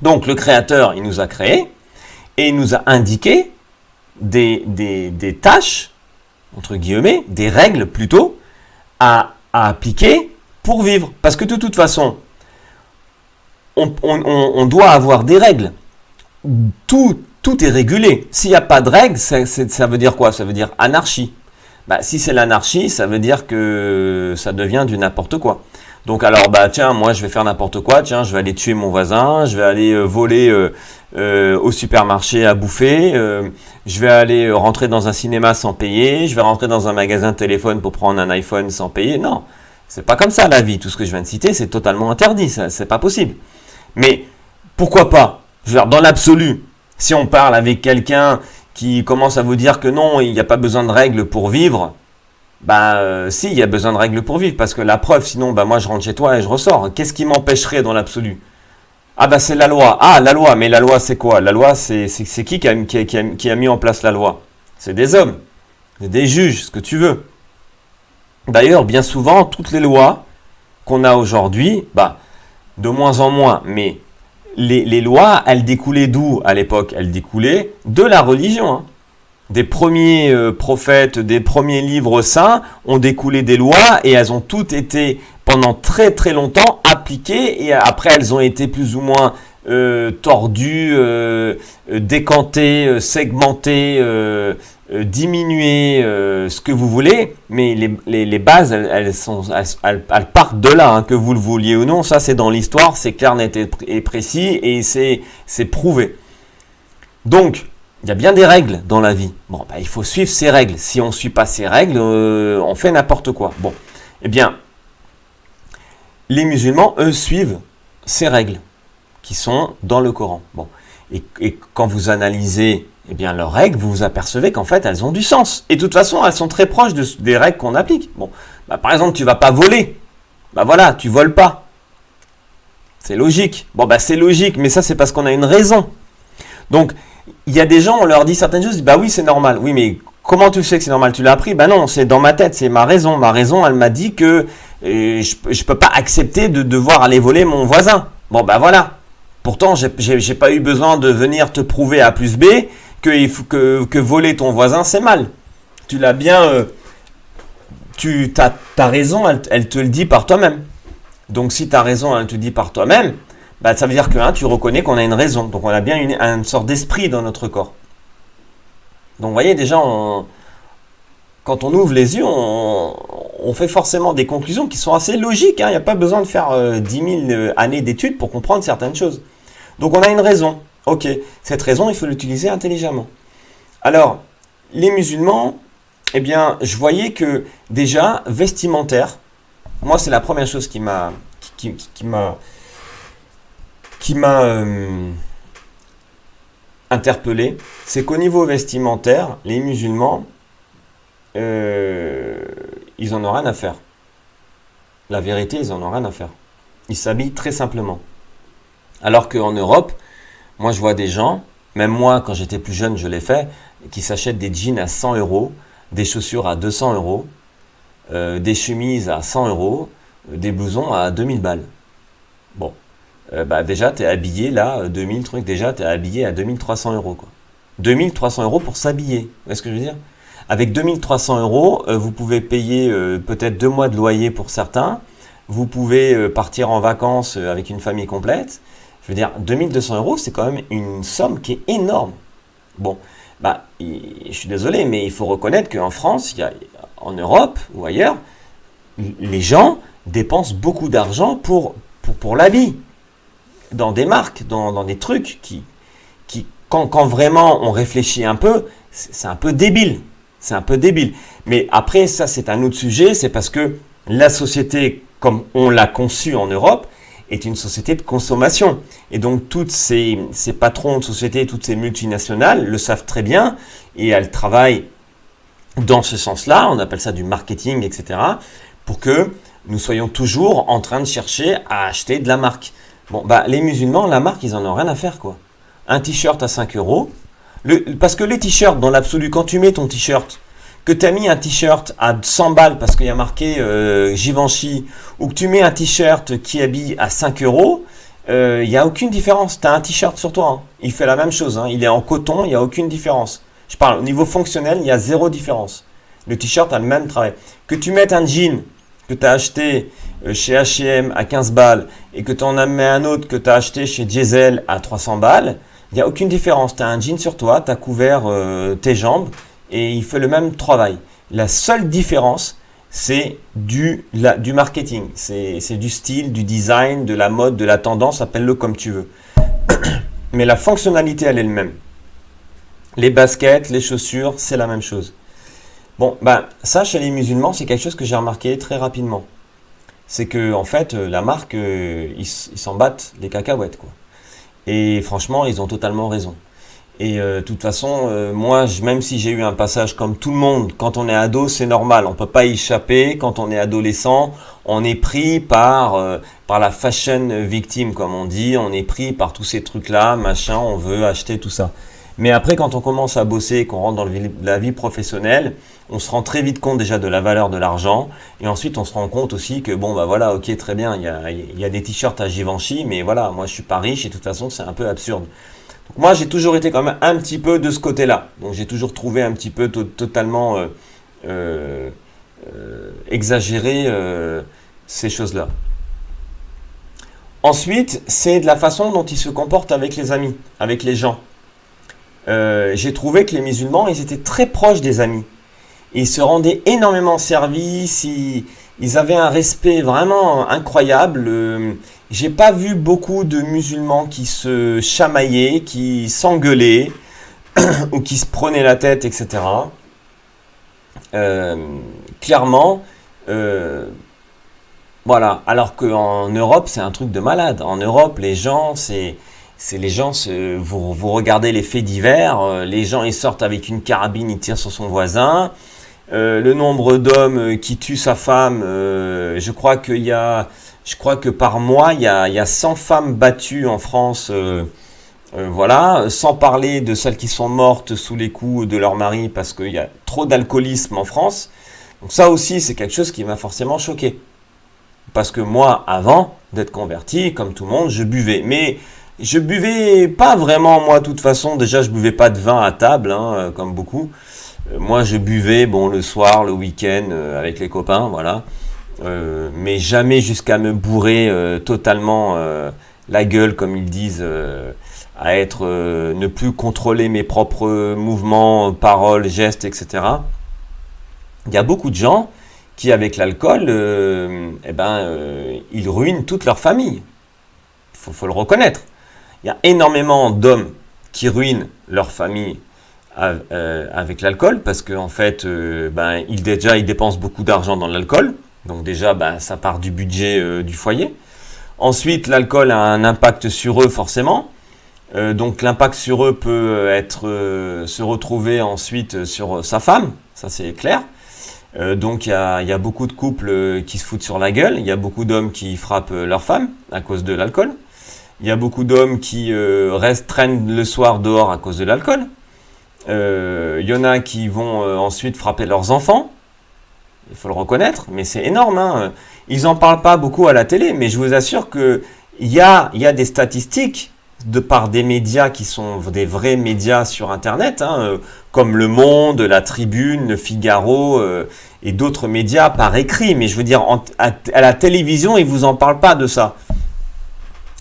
Donc le Créateur, il nous a créés et il nous a indiqué des tâches, entre guillemets, des règles plutôt, à appliquer pour vivre. Parce que de toute façon, on doit avoir des règles. Tout est régulé. S'il n'y a pas de règles, ça veut dire quoi? Ça veut dire anarchie. Bah, si c'est l'anarchie, ça veut dire que ça devient du n'importe quoi. Donc alors, bah tiens, moi je vais faire n'importe quoi, tiens, je vais aller tuer mon voisin, je vais aller voler au supermarché à bouffer, je vais aller rentrer dans un cinéma sans payer, je vais rentrer dans un magasin de téléphone pour prendre un iPhone sans payer. Non, c'est pas comme ça la vie. Tout ce que je viens de citer, c'est totalement interdit, ça, c'est pas possible. Mais pourquoi pas? Je veux dire, dans l'absolu, si on parle avec quelqu'un qui commence à vous dire que non, il n'y a pas besoin de règles pour vivre, bah si, il y a besoin de règles pour vivre, parce que la preuve, sinon, bah moi je rentre chez toi et je ressors. Qu'est-ce qui m'empêcherait dans l'absolu? Ah bah c'est la loi. Ah, la loi, mais la loi c'est quoi? La loi, c'est qui a mis en place la loi? C'est des hommes, c'est des juges, ce que tu veux. D'ailleurs, bien souvent, toutes les lois qu'on a aujourd'hui, bah, de moins en moins, mais les lois, elles découlaient d'où à l'époque? Elles découlaient de la religion, hein. Des premiers prophètes, des premiers livres saints ont découlé des lois et elles ont toutes été pendant très très longtemps appliquées et après elles ont été plus ou moins tordues, décantées, segmentées, diminuées, ce que vous voulez, mais les bases elles partent de là, hein, que vous le vouliez ou non, ça c'est dans l'histoire, c'est clair, net et précis et c'est prouvé. Donc, il y a bien des règles dans la vie. Bon, bah, il faut suivre ces règles. Si on ne suit pas ces règles, on fait n'importe quoi. Bon, eh bien, les musulmans, eux, suivent ces règles qui sont dans le Coran. Bon, et quand vous analysez eh bien, leurs règles, vous vous apercevez qu'en fait, elles ont du sens. Et de toute façon, elles sont très proches des règles qu'on applique. Bon, bah, par exemple, tu ne vas pas voler. Bah voilà, tu voles pas. C'est logique. Bon, bah c'est logique, mais ça, c'est parce qu'on a une raison. Donc, il y a des gens, on leur dit certaines choses, bah oui, c'est normal. Oui, mais comment tu sais que c'est normal? Tu l'as appris? Bah non, c'est dans ma tête, c'est ma raison. Ma raison, elle m'a dit que je peux pas accepter de devoir aller voler mon voisin. Bon, bah voilà. Pourtant, j'ai pas eu besoin de venir te prouver A plus B que voler ton voisin, c'est mal. Tu l'as bien... ta raison, elle te le dit par toi-même. Donc, si ta raison, elle te dit par toi-même, bah, ça veut dire que tu reconnais qu'on a une raison. Donc, on a bien une sorte d'esprit dans notre corps. Donc, vous voyez, déjà, quand on ouvre les yeux, on fait forcément des conclusions qui sont assez logiques. Il n'y a pas besoin de faire 10 000 années d'études pour comprendre certaines choses. Donc, on a une raison. Ok, cette raison, il faut l'utiliser intelligemment. Alors, les musulmans, eh bien, je voyais que déjà, vestimentaire, moi, c'est la première chose qui m'a interpellé, c'est qu'au niveau vestimentaire, les musulmans, ils en ont rien à faire. La vérité, ils en ont rien à faire. Ils s'habillent très simplement. Alors qu'en Europe, moi je vois des gens, même moi quand j'étais plus jeune, je l'ai fait, qui s'achètent des jeans à 100 €, des chaussures à 200 €, des chemises à 100 €, des blousons à 2000 balles. Bon. Bah déjà, tu es habillé là, 2000 trucs, déjà, tu es habillé à 2300 €, quoi. 2300 € pour s'habiller. Vous voyez ce que je veux dire? Avec 2300 €, vous pouvez payer peut-être 2 mois de loyer pour certains. Vous pouvez partir en vacances avec une famille complète. Je veux dire, 2200 €, c'est quand même une somme qui est énorme. Bon, bah, je suis désolé, mais il faut reconnaître qu'en France, en Europe ou ailleurs, les gens dépensent beaucoup d'argent pour l'habit. Dans des marques, dans des trucs qui quand vraiment on réfléchit un peu, c'est un peu débile. C'est un peu débile. Mais après, ça, c'est un autre sujet. C'est parce que la société, comme on l'a conçue en Europe, est une société de consommation. Et donc, toutes ces patrons de société, toutes ces multinationales le savent très bien et elles travaillent dans ce sens-là. On appelle ça du marketing, etc. pour que nous soyons toujours en train de chercher à acheter de la marque. Bon, bah, les musulmans, la marque, ils en ont rien à faire, quoi. Un t-shirt à 5 €. Parce que les t-shirts, dans l'absolu, quand tu mets ton t-shirt, que tu as mis un t-shirt à 100 balles parce qu'il y a marqué Givenchy, ou que tu mets un t-shirt qui habille à 5 €, il n'y a aucune différence. Tu as un t-shirt sur toi. Hein. Il fait la même chose. Hein. Il est en coton, il n'y a aucune différence. Je parle au niveau fonctionnel, il y a zéro différence. Le t-shirt a le même travail. Que tu mettes un jean que tu as acheté chez H&M à 15 balles et que tu en as mis un autre que tu as acheté chez Diesel à 300 balles, il n'y a aucune différence. Tu as un jean sur toi, tu as couvert tes jambes et il fait le même travail. La seule différence, c'est du marketing. C'est du style, du design, de la mode, de la tendance, appelle-le comme tu veux. Mais la fonctionnalité, elle est le même. Les baskets, les chaussures, c'est la même chose. Bon, ben, ça, chez les musulmans, c'est quelque chose que j'ai remarqué très rapidement. C'est que, en fait, la marque, ils s'en battent les cacahuètes, quoi. Et franchement, ils ont totalement raison. Et de toute façon, moi, même si j'ai eu un passage comme tout le monde, quand on est ado, c'est normal. On ne peut pas y échapper. Quand on est adolescent, on est pris par la fashion victime, comme on dit. On est pris par tous ces trucs-là, machin, on veut acheter tout ça. Mais après, quand on commence à bosser, qu'on rentre dans la vie professionnelle, on se rend très vite compte déjà de la valeur de l'argent. Et ensuite, on se rend compte aussi que, bon, bah voilà, ok, très bien, il y a des t-shirts à Givenchy, mais voilà, moi, je suis pas riche et de toute façon, c'est un peu absurde. Donc, moi, j'ai toujours été quand même un petit peu de ce côté-là. Donc, j'ai toujours trouvé un petit peu totalement exagéré ces choses-là. Ensuite, c'est de la façon dont ils se comportent avec les amis, avec les gens. J'ai trouvé que les musulmans, ils étaient très proches des amis. Ils se rendaient énormément service, ils avaient un respect vraiment incroyable. J'ai pas vu beaucoup de musulmans qui se chamaillaient, qui s'engueulaient ou qui se prenaient la tête, etc. Clairement, voilà. Alors qu'en Europe, c'est un truc de malade. En Europe, les gens, vous regardez les faits divers, les gens ils sortent avec une carabine, ils tirent sur son voisin. Le nombre d'hommes qui tuent sa femme, je crois que par mois, il y a 100 femmes battues en France, voilà, sans parler de celles qui sont mortes sous les coups de leur mari parce qu'il y a trop d'alcoolisme en France. Donc ça aussi, c'est quelque chose qui m'a forcément choqué. Parce que moi, avant d'être converti, comme tout le monde, je buvais. Mais je buvais pas vraiment, moi, de toute façon. Déjà, je buvais pas de vin à table, hein, comme beaucoup. Moi, je buvais, bon, le soir, le week-end, avec les copains, voilà. Mais jamais jusqu'à me bourrer totalement la gueule, comme ils disent, à être, ne plus contrôler mes propres mouvements, paroles, gestes, etc. Il y a beaucoup de gens qui, avec l'alcool, ils ruinent toute leur famille. Faut le reconnaître. Il y a énormément d'hommes qui ruinent leur famille avec l'alcool parce qu'en fait, ils dépensent beaucoup d'argent dans l'alcool. Donc déjà, ça part du budget du foyer. Ensuite, l'alcool a un impact sur eux forcément. Donc l'impact sur eux peut se retrouver ensuite sur sa femme. Ça, c'est clair. Donc il y a beaucoup de couples qui se foutent sur la gueule. Il y a beaucoup d'hommes qui frappent leur femme à cause de l'alcool. Il y a beaucoup d'hommes qui traînent le soir dehors à cause de l'alcool. Il y en a qui vont ensuite frapper leurs enfants. Il faut le reconnaître, mais c'est énorme, hein. Ils n'en parlent pas beaucoup à la télé, mais je vous assure qu'il y a des statistiques de par des médias qui sont des vrais médias sur Internet, hein, comme Le Monde, La Tribune, Le Figaro et d'autres médias par écrit. Mais je veux dire, à la télévision, ils ne vous en parlent pas de ça.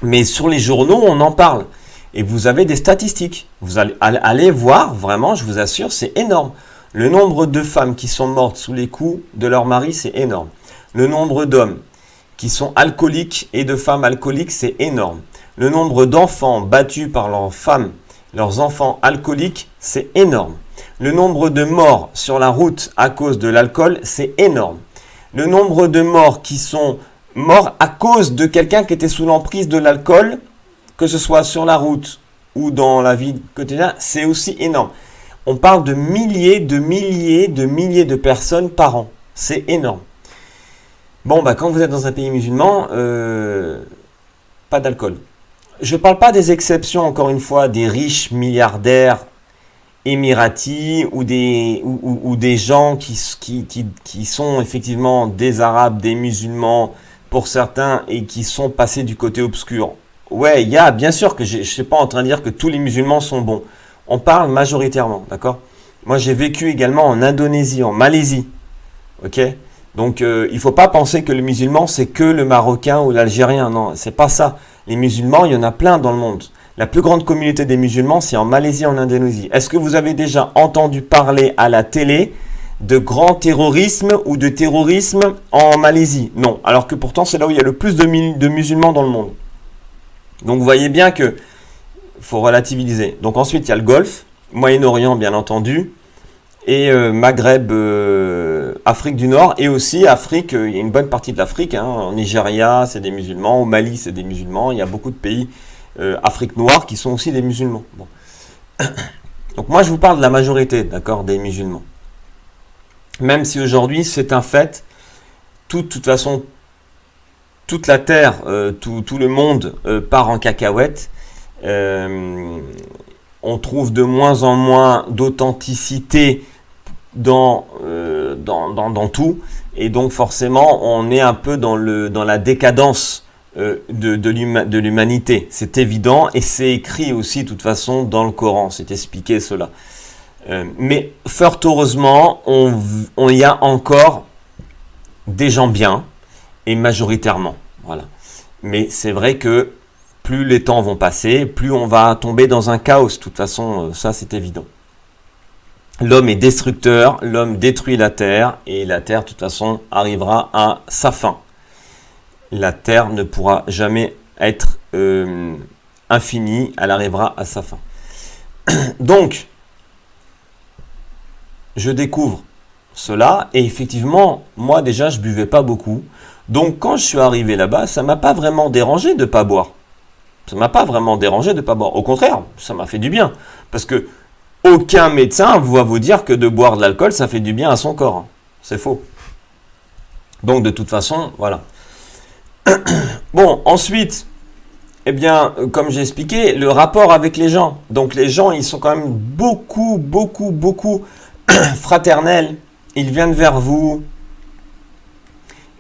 Mais sur les journaux, on en parle. Et vous avez des statistiques. Vous allez voir, vraiment, je vous assure, c'est énorme. Le nombre de femmes qui sont mortes sous les coups de leur mari, c'est énorme. Le nombre d'hommes qui sont alcooliques et de femmes alcooliques, c'est énorme. Le nombre d'enfants battus par leurs femmes, leurs enfants alcooliques, c'est énorme. Le nombre de morts sur la route à cause de l'alcool, c'est énorme. Le nombre de morts qui sont morts à cause de quelqu'un qui était sous l'emprise de l'alcool, que ce soit sur la route ou dans la vie quotidienne, c'est aussi énorme. On parle de milliers de personnes par an. C'est énorme. Bon, quand vous êtes dans un pays musulman, pas d'alcool. Je ne parle pas des exceptions, encore une fois, des riches milliardaires émiratis ou des gens qui sont effectivement des Arabes, des musulmans pour certains et qui sont passés du côté obscur. Ouais, il y a, bien sûr que je ne suis pas en train de dire que tous les musulmans sont bons. On parle majoritairement, d'accord ? Moi, j'ai vécu également en Indonésie, en Malaisie, ok ? Donc, il ne faut pas penser que le musulman, c'est que le Marocain ou l'Algérien. Non, c'est pas ça. Les musulmans, il y en a plein dans le monde. La plus grande communauté des musulmans, c'est en Malaisie, en Indonésie. Est-ce que vous avez déjà entendu parler à la télé de grand terrorisme ou de terrorisme en Malaisie. Non, alors que pourtant c'est là où il y a le plus de musulmans dans le monde. Donc vous voyez bien que faut relativiser. Donc ensuite il y a le Golfe, Moyen-Orient bien entendu, et Maghreb, Afrique du Nord, et aussi Afrique, il y a une bonne partie de l'Afrique, hein, en Nigeria c'est des musulmans, au Mali c'est des musulmans, il y a beaucoup de pays, Afrique noire, qui sont aussi des musulmans. Bon. Donc moi je vous parle de la majorité, d'accord, des musulmans. Même si aujourd'hui c'est un fait, de toute façon, toute la terre, tout le monde part en cacahuète. On trouve de moins en moins d'authenticité dans tout, et donc forcément on est un peu dans la décadence de l'humanité. C'est évident, et c'est écrit aussi de toute façon dans le Coran, c'est expliqué cela. Mais fort heureusement, il y a encore des gens bien, et majoritairement, voilà. Mais c'est vrai que plus les temps vont passer, plus on va tomber dans un chaos. De toute façon, ça c'est évident. L'homme est destructeur, l'homme détruit la terre, et la terre de toute façon arrivera à sa fin. La terre ne pourra jamais être infinie, elle arrivera à sa fin. Donc, je découvre cela, et effectivement, moi déjà je buvais pas beaucoup. Donc quand je suis arrivé là-bas, ça m'a pas vraiment dérangé de pas boire. Ça m'a pas vraiment dérangé de pas boire. Au contraire, ça m'a fait du bien. Parce que aucun médecin va vous dire que de boire de l'alcool, ça fait du bien à son corps. C'est faux. Donc de toute façon, voilà. Bon, ensuite, eh bien, comme j'ai expliqué, le rapport avec les gens. Donc les gens, ils sont quand même beaucoup fraternels. Ils viennent vers vous.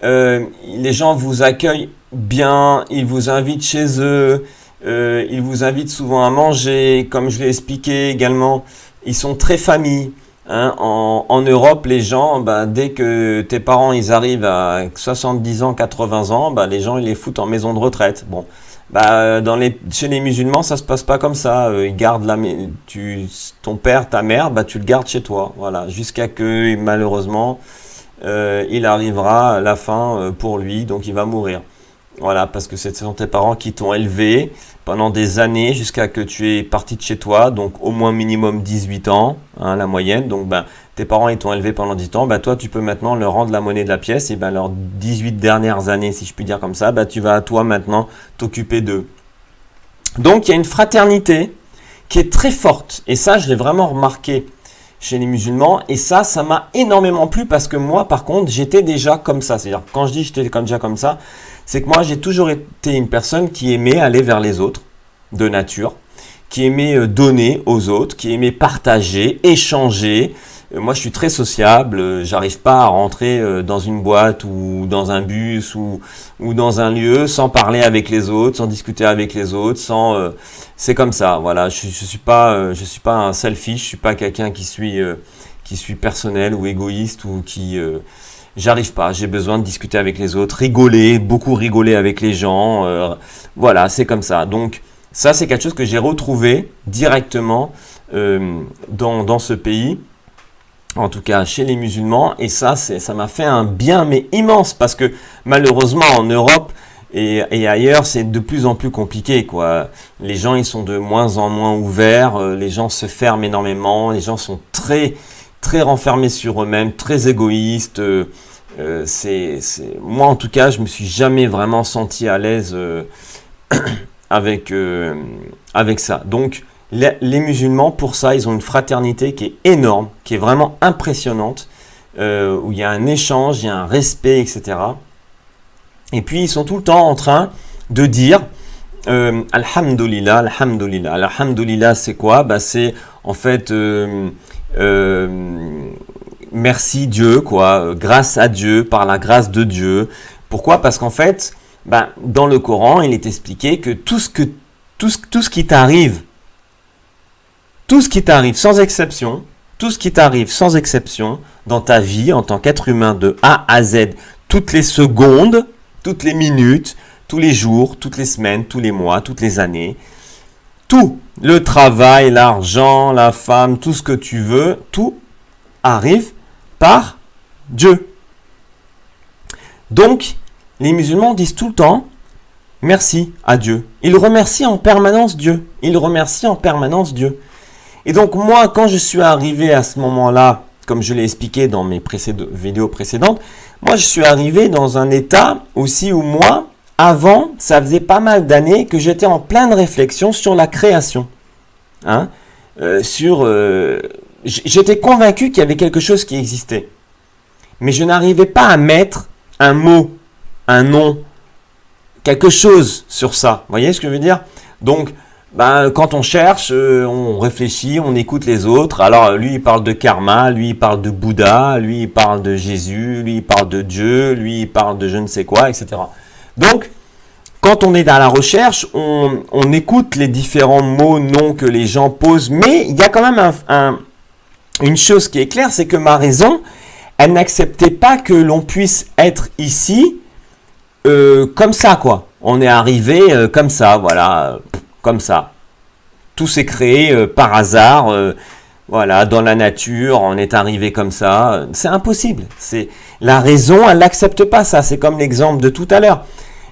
Les gens vous accueillent bien, ils vous invitent chez eux, ils vous invitent souvent à manger, comme je l'ai expliqué également, ils sont très famille. Hein. En Europe, les gens, dès que tes parents ils arrivent à 70 ans, 80 ans, les gens ils les foutent en maison de retraite. Bon, chez les musulmans, ça se passe pas comme ça. Ils gardent ton père, ta mère, tu le gardes chez toi, voilà, jusqu'à que malheureusement il arrivera à la fin pour lui, donc il va mourir. Voilà, parce que ce sont tes parents qui t'ont élevé pendant des années jusqu'à que tu es parti de chez toi, donc au moins minimum 18 ans, hein, la moyenne. Donc tes parents ils t'ont élevé pendant 10 ans, toi tu peux maintenant leur rendre la monnaie de la pièce, et leurs 18 dernières années, si je puis dire comme ça, tu vas toi maintenant t'occuper d'eux. Donc il y a une fraternité qui est très forte, et ça je l'ai vraiment remarqué chez les musulmans, et ça m'a énormément plu, parce que moi par contre j'étais déjà comme ça. C'est-à-dire quand je dis j'étais déjà comme ça, c'est que moi j'ai toujours été une personne qui aimait aller vers les autres de nature, qui aimait donner aux autres, qui aimait partager, échanger. Moi je suis très sociable, j'arrive pas à rentrer dans une boîte ou dans un bus ou dans un lieu sans parler avec les autres, sans discuter avec les autres, c'est comme ça, voilà. Je suis pas un selfish, je suis pas quelqu'un qui suis personnel ou égoïste, ou j'arrive pas, j'ai besoin de discuter avec les autres, beaucoup rigoler avec les gens, voilà, c'est comme ça. Donc ça c'est quelque chose que j'ai retrouvé directement dans ce pays, en tout cas chez les musulmans, et ça m'a fait un bien mais immense, parce que malheureusement en Europe et ailleurs c'est de plus en plus compliqué, quoi. Les gens ils sont de moins en moins ouverts, les gens se ferment énormément, les gens sont très renfermés sur eux-mêmes, très égoïstes. Moi en tout cas je me suis jamais vraiment senti à l'aise avec ça. Donc les musulmans, pour ça, ils ont une fraternité qui est énorme, qui est vraiment impressionnante, où il y a un échange, il y a un respect, etc. Et puis, ils sont tout le temps en train de dire Alhamdulillah, Alhamdulillah. Alhamdulillah, c'est quoi? C'est en fait merci Dieu, quoi. Grâce à Dieu, par la grâce de Dieu. Pourquoi? Parce qu'en fait, dans le Coran, il est expliqué que tout ce qui t'arrive, sans exception, tout ce qui t'arrive sans exception dans ta vie en tant qu'être humain de A à Z, toutes les secondes, toutes les minutes, tous les jours, toutes les semaines, tous les mois, toutes les années, tout, le travail, l'argent, la femme, tout ce que tu veux, tout arrive par Dieu. Donc, les musulmans disent tout le temps merci à Dieu. Ils remercient en permanence Dieu. Ils remercient en permanence Dieu. Et donc moi, quand je suis arrivé à ce moment-là, comme je l'ai expliqué dans mes vidéos précédentes, moi je suis arrivé dans un état aussi où moi, avant, ça faisait pas mal d'années que j'étais en pleine réflexion sur la création. J'étais convaincu qu'il y avait quelque chose qui existait. Mais je n'arrivais pas à mettre un mot, un nom, quelque chose sur ça. Vous voyez ce que je veux dire? Donc, quand on cherche, on réfléchit, on écoute les autres. Alors, lui, il parle de karma, lui, il parle de Bouddha, lui, il parle de Jésus, lui, il parle de Dieu, lui, il parle de je ne sais quoi, etc. Donc, quand on est dans la recherche, on écoute les différents mots, noms que les gens posent, mais il y a quand même une chose qui est claire, c'est que ma raison, elle n'acceptait pas que l'on puisse être ici comme ça, quoi. On est arrivé comme ça, voilà, comme ça. Tout s'est créé par hasard, voilà, dans la nature, on est arrivé comme ça. C'est impossible. La raison, elle n'accepte pas ça. C'est comme l'exemple de tout à l'heure.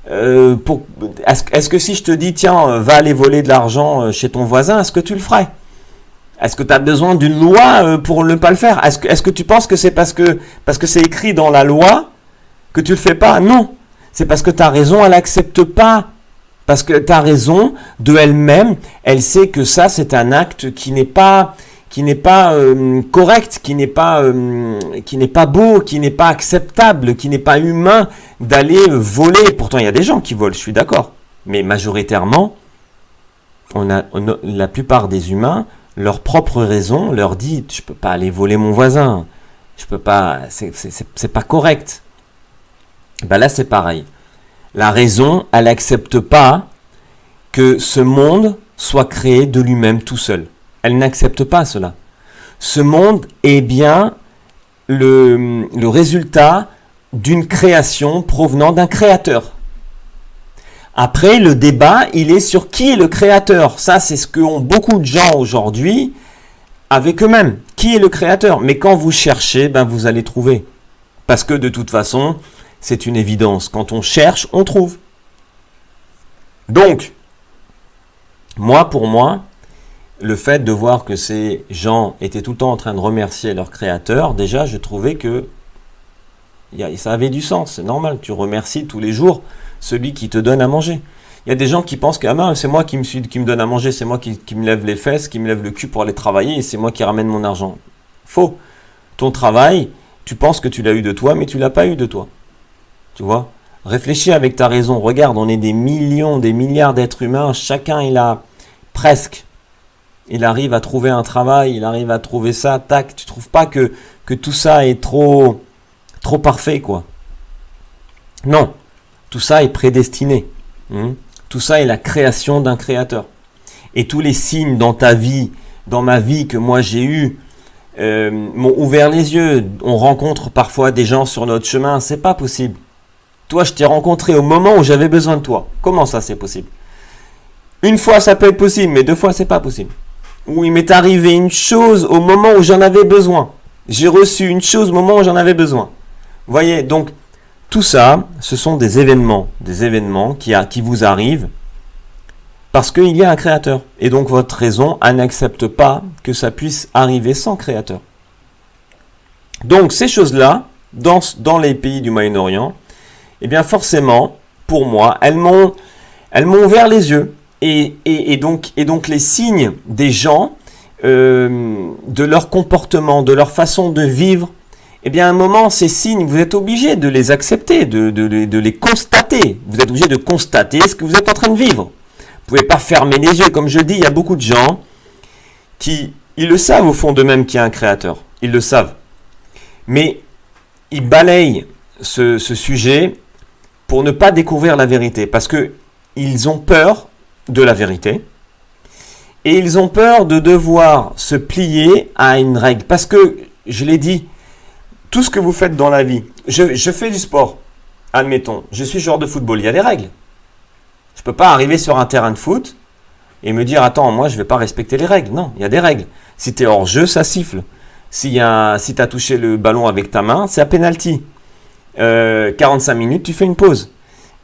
Est-ce que si je te dis, tiens, va aller voler de l'argent chez ton voisin, est-ce que tu le ferais? Est-ce que tu as besoin d'une loi pour ne pas le faire? Est-ce que tu penses que c'est parce que c'est écrit dans la loi que tu le fais pas? Non. C'est parce que ta raison, elle n'accepte pas. Parce que ta raison, de elle-même, elle sait que ça, c'est un acte qui n'est pas correct, qui n'est pas beau, qui n'est pas acceptable, qui n'est pas humain d'aller voler. Pourtant, il y a des gens qui volent, je suis d'accord. Mais majoritairement, la plupart des humains, leur propre raison leur dit « je peux pas aller voler mon voisin, je peux pas, c'est pas correct ». Là, c'est pareil. La raison, elle n'accepte pas que ce monde soit créé de lui-même tout seul. Elle n'accepte pas cela. Ce monde est bien le résultat d'une création provenant d'un créateur. Après, le débat, il est sur qui est le créateur. Ça, c'est ce qu'ont beaucoup de gens aujourd'hui avec eux-mêmes. Qui est le créateur? Mais quand vous cherchez, vous allez trouver. Parce que de toute façon, c'est une évidence. Quand on cherche, on trouve. Donc, pour moi, le fait de voir que ces gens étaient tout le temps en train de remercier leur créateur, déjà, je trouvais que ça avait du sens. C'est normal, tu remercies tous les jours celui qui te donne à manger. Il y a des gens qui pensent que c'est moi qui me donne à manger, c'est moi qui me lève les fesses, qui me lève le cul pour aller travailler, et c'est moi qui ramène mon argent. Faux. Ton travail, tu penses que tu l'as eu de toi, mais tu l'as pas eu de toi. Tu vois? Réfléchis avec ta raison. Regarde, on est des millions, des milliards d'êtres humains. Chacun, il arrive à trouver un travail, il arrive à trouver ça, tac. Tu trouves pas que tout ça est trop parfait, quoi? Non. Tout ça est prédestiné. Tout ça est la création d'un créateur. Et tous les signes dans ta vie, dans ma vie que moi j'ai eu, m'ont ouvert les yeux. On rencontre parfois des gens sur notre chemin, c'est pas possible. Toi, je t'ai rencontré au moment où j'avais besoin de toi. Comment ça, c'est possible? Une fois, ça peut être possible, mais 2 fois, c'est pas possible. Ou il m'est arrivé une chose au moment où j'en avais besoin. J'ai reçu une chose au moment où j'en avais besoin. Vous voyez, donc, tout ça, ce sont des événements qui vous arrivent parce qu'il y a un créateur. Et donc, votre raison, elle n'accepte pas que ça puisse arriver sans créateur. Donc, ces choses-là, dans les pays du Moyen-Orient, eh bien forcément, pour moi, elles m'ont ouvert les yeux. Et donc les signes des gens, de leur comportement, de leur façon de vivre, eh bien à un moment, ces signes, vous êtes obligé de les accepter, de les constater. Vous êtes obligé de constater ce que vous êtes en train de vivre. Vous ne pouvez pas fermer les yeux. Comme je le dis, il y a beaucoup de gens qui, ils le savent au fond d'eux-mêmes qu'il y a un créateur. Ils le savent. Mais ils balayent ce sujet pour ne pas découvrir la vérité, parce qu'ils ont peur de la vérité, et ils ont peur de devoir se plier à une règle, parce que, je l'ai dit, tout ce que vous faites dans la vie, je fais du sport, admettons, je suis joueur de football, il y a des règles. Je ne peux pas arriver sur un terrain de foot et me dire, attends, moi je ne vais pas respecter les règles. Non, il y a des règles. Si tu es hors jeu, ça siffle. Si tu as touché le ballon avec ta main, c'est à penalty. 45 minutes, tu fais une pause.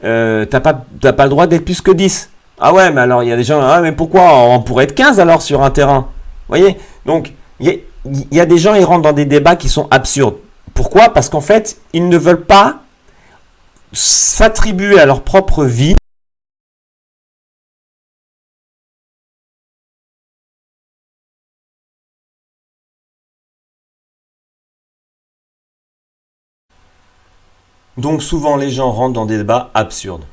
T'as pas le droit d'être plus que 10. Ah ouais, mais alors il y a des gens, ah mais pourquoi on pourrait être 15 alors sur un terrain? Vous voyez? Donc, il y a des gens, ils rentrent dans des débats qui sont absurdes. Pourquoi? Parce qu'en fait, ils ne veulent pas s'attribuer à leur propre vie. Donc souvent, les gens rentrent dans des débats absurdes.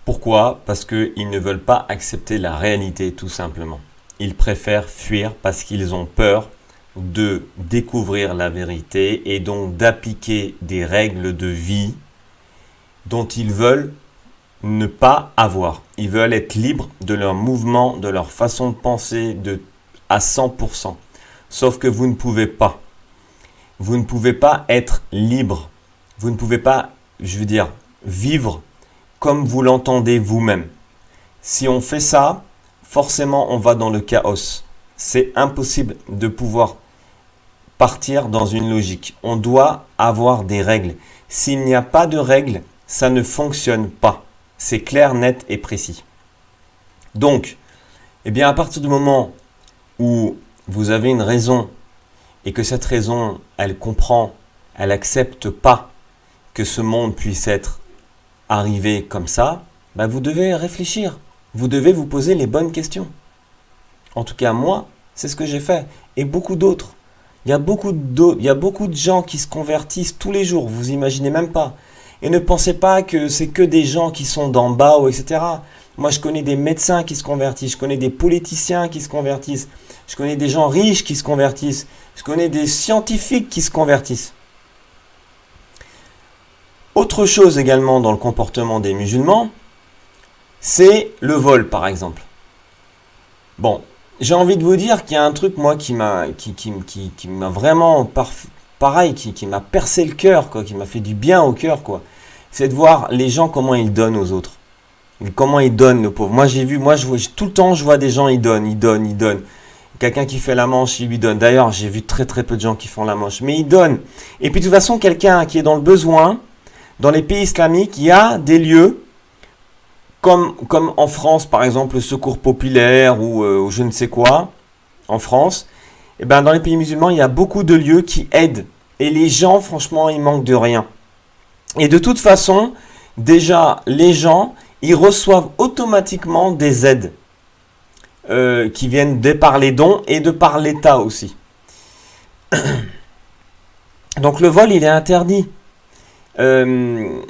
Pourquoi? Parce qu'ils ne veulent pas accepter la réalité, tout simplement. Ils préfèrent fuir parce qu'ils ont peur de découvrir la vérité et donc d'appliquer des règles de vie dont ils veulent ne pas avoir. Ils veulent être libres de leur mouvement, de leur façon de penser à 100%. Sauf que vous ne pouvez pas. Vous ne pouvez pas être libre. Vous ne pouvez pas, je veux dire, vivre comme vous l'entendez vous-même. Si on fait ça, forcément on va dans le chaos. C'est impossible de pouvoir partir dans une logique. On doit avoir des règles. S'il n'y a pas de règles, ça ne fonctionne pas. C'est clair, net et précis. Donc, eh bien, à partir du moment où vous avez une raison et que cette raison, elle comprend, elle accepte pas que ce monde puisse être arrivé comme ça, ben vous devez réfléchir. Vous devez vous poser les bonnes questions. En tout cas, moi, c'est ce que j'ai fait. Et beaucoup d'autres. Il y a beaucoup de gens qui se convertissent tous les jours. Vous imaginez même pas. Et ne pensez pas que c'est que des gens qui sont d'en bas, ou etc. Moi, je connais des médecins qui se convertissent. Je connais des politiciens qui se convertissent. Je connais des gens riches qui se convertissent. Je connais des scientifiques qui se convertissent. Autre chose également dans le comportement des musulmans, c'est le vol, par exemple. Bon, j'ai envie de vous dire qu'il y a un truc, moi, qui m'a vraiment, pareil, qui m'a percé le cœur, quoi, qui m'a fait du bien au cœur, quoi. C'est de voir les gens, comment ils donnent aux autres. Comment ils donnent, nos pauvres. Moi, tout le temps, je vois des gens, ils donnent. Quelqu'un qui fait la manche, il lui donne. D'ailleurs, j'ai vu très très peu de gens qui font la manche, mais ils donnent. Et puis, de toute façon, quelqu'un qui est dans le besoin, dans les pays islamiques, il y a des lieux, comme en France, par exemple, le secours populaire ou je ne sais quoi, en France. Et ben, dans les pays musulmans, il y a beaucoup de lieux qui aident. Et les gens, franchement, ils manquent de rien. Et de toute façon, déjà, les gens, ils reçoivent automatiquement des aides qui viennent de par les dons et de par l'État aussi. Donc le vol, il est interdit. On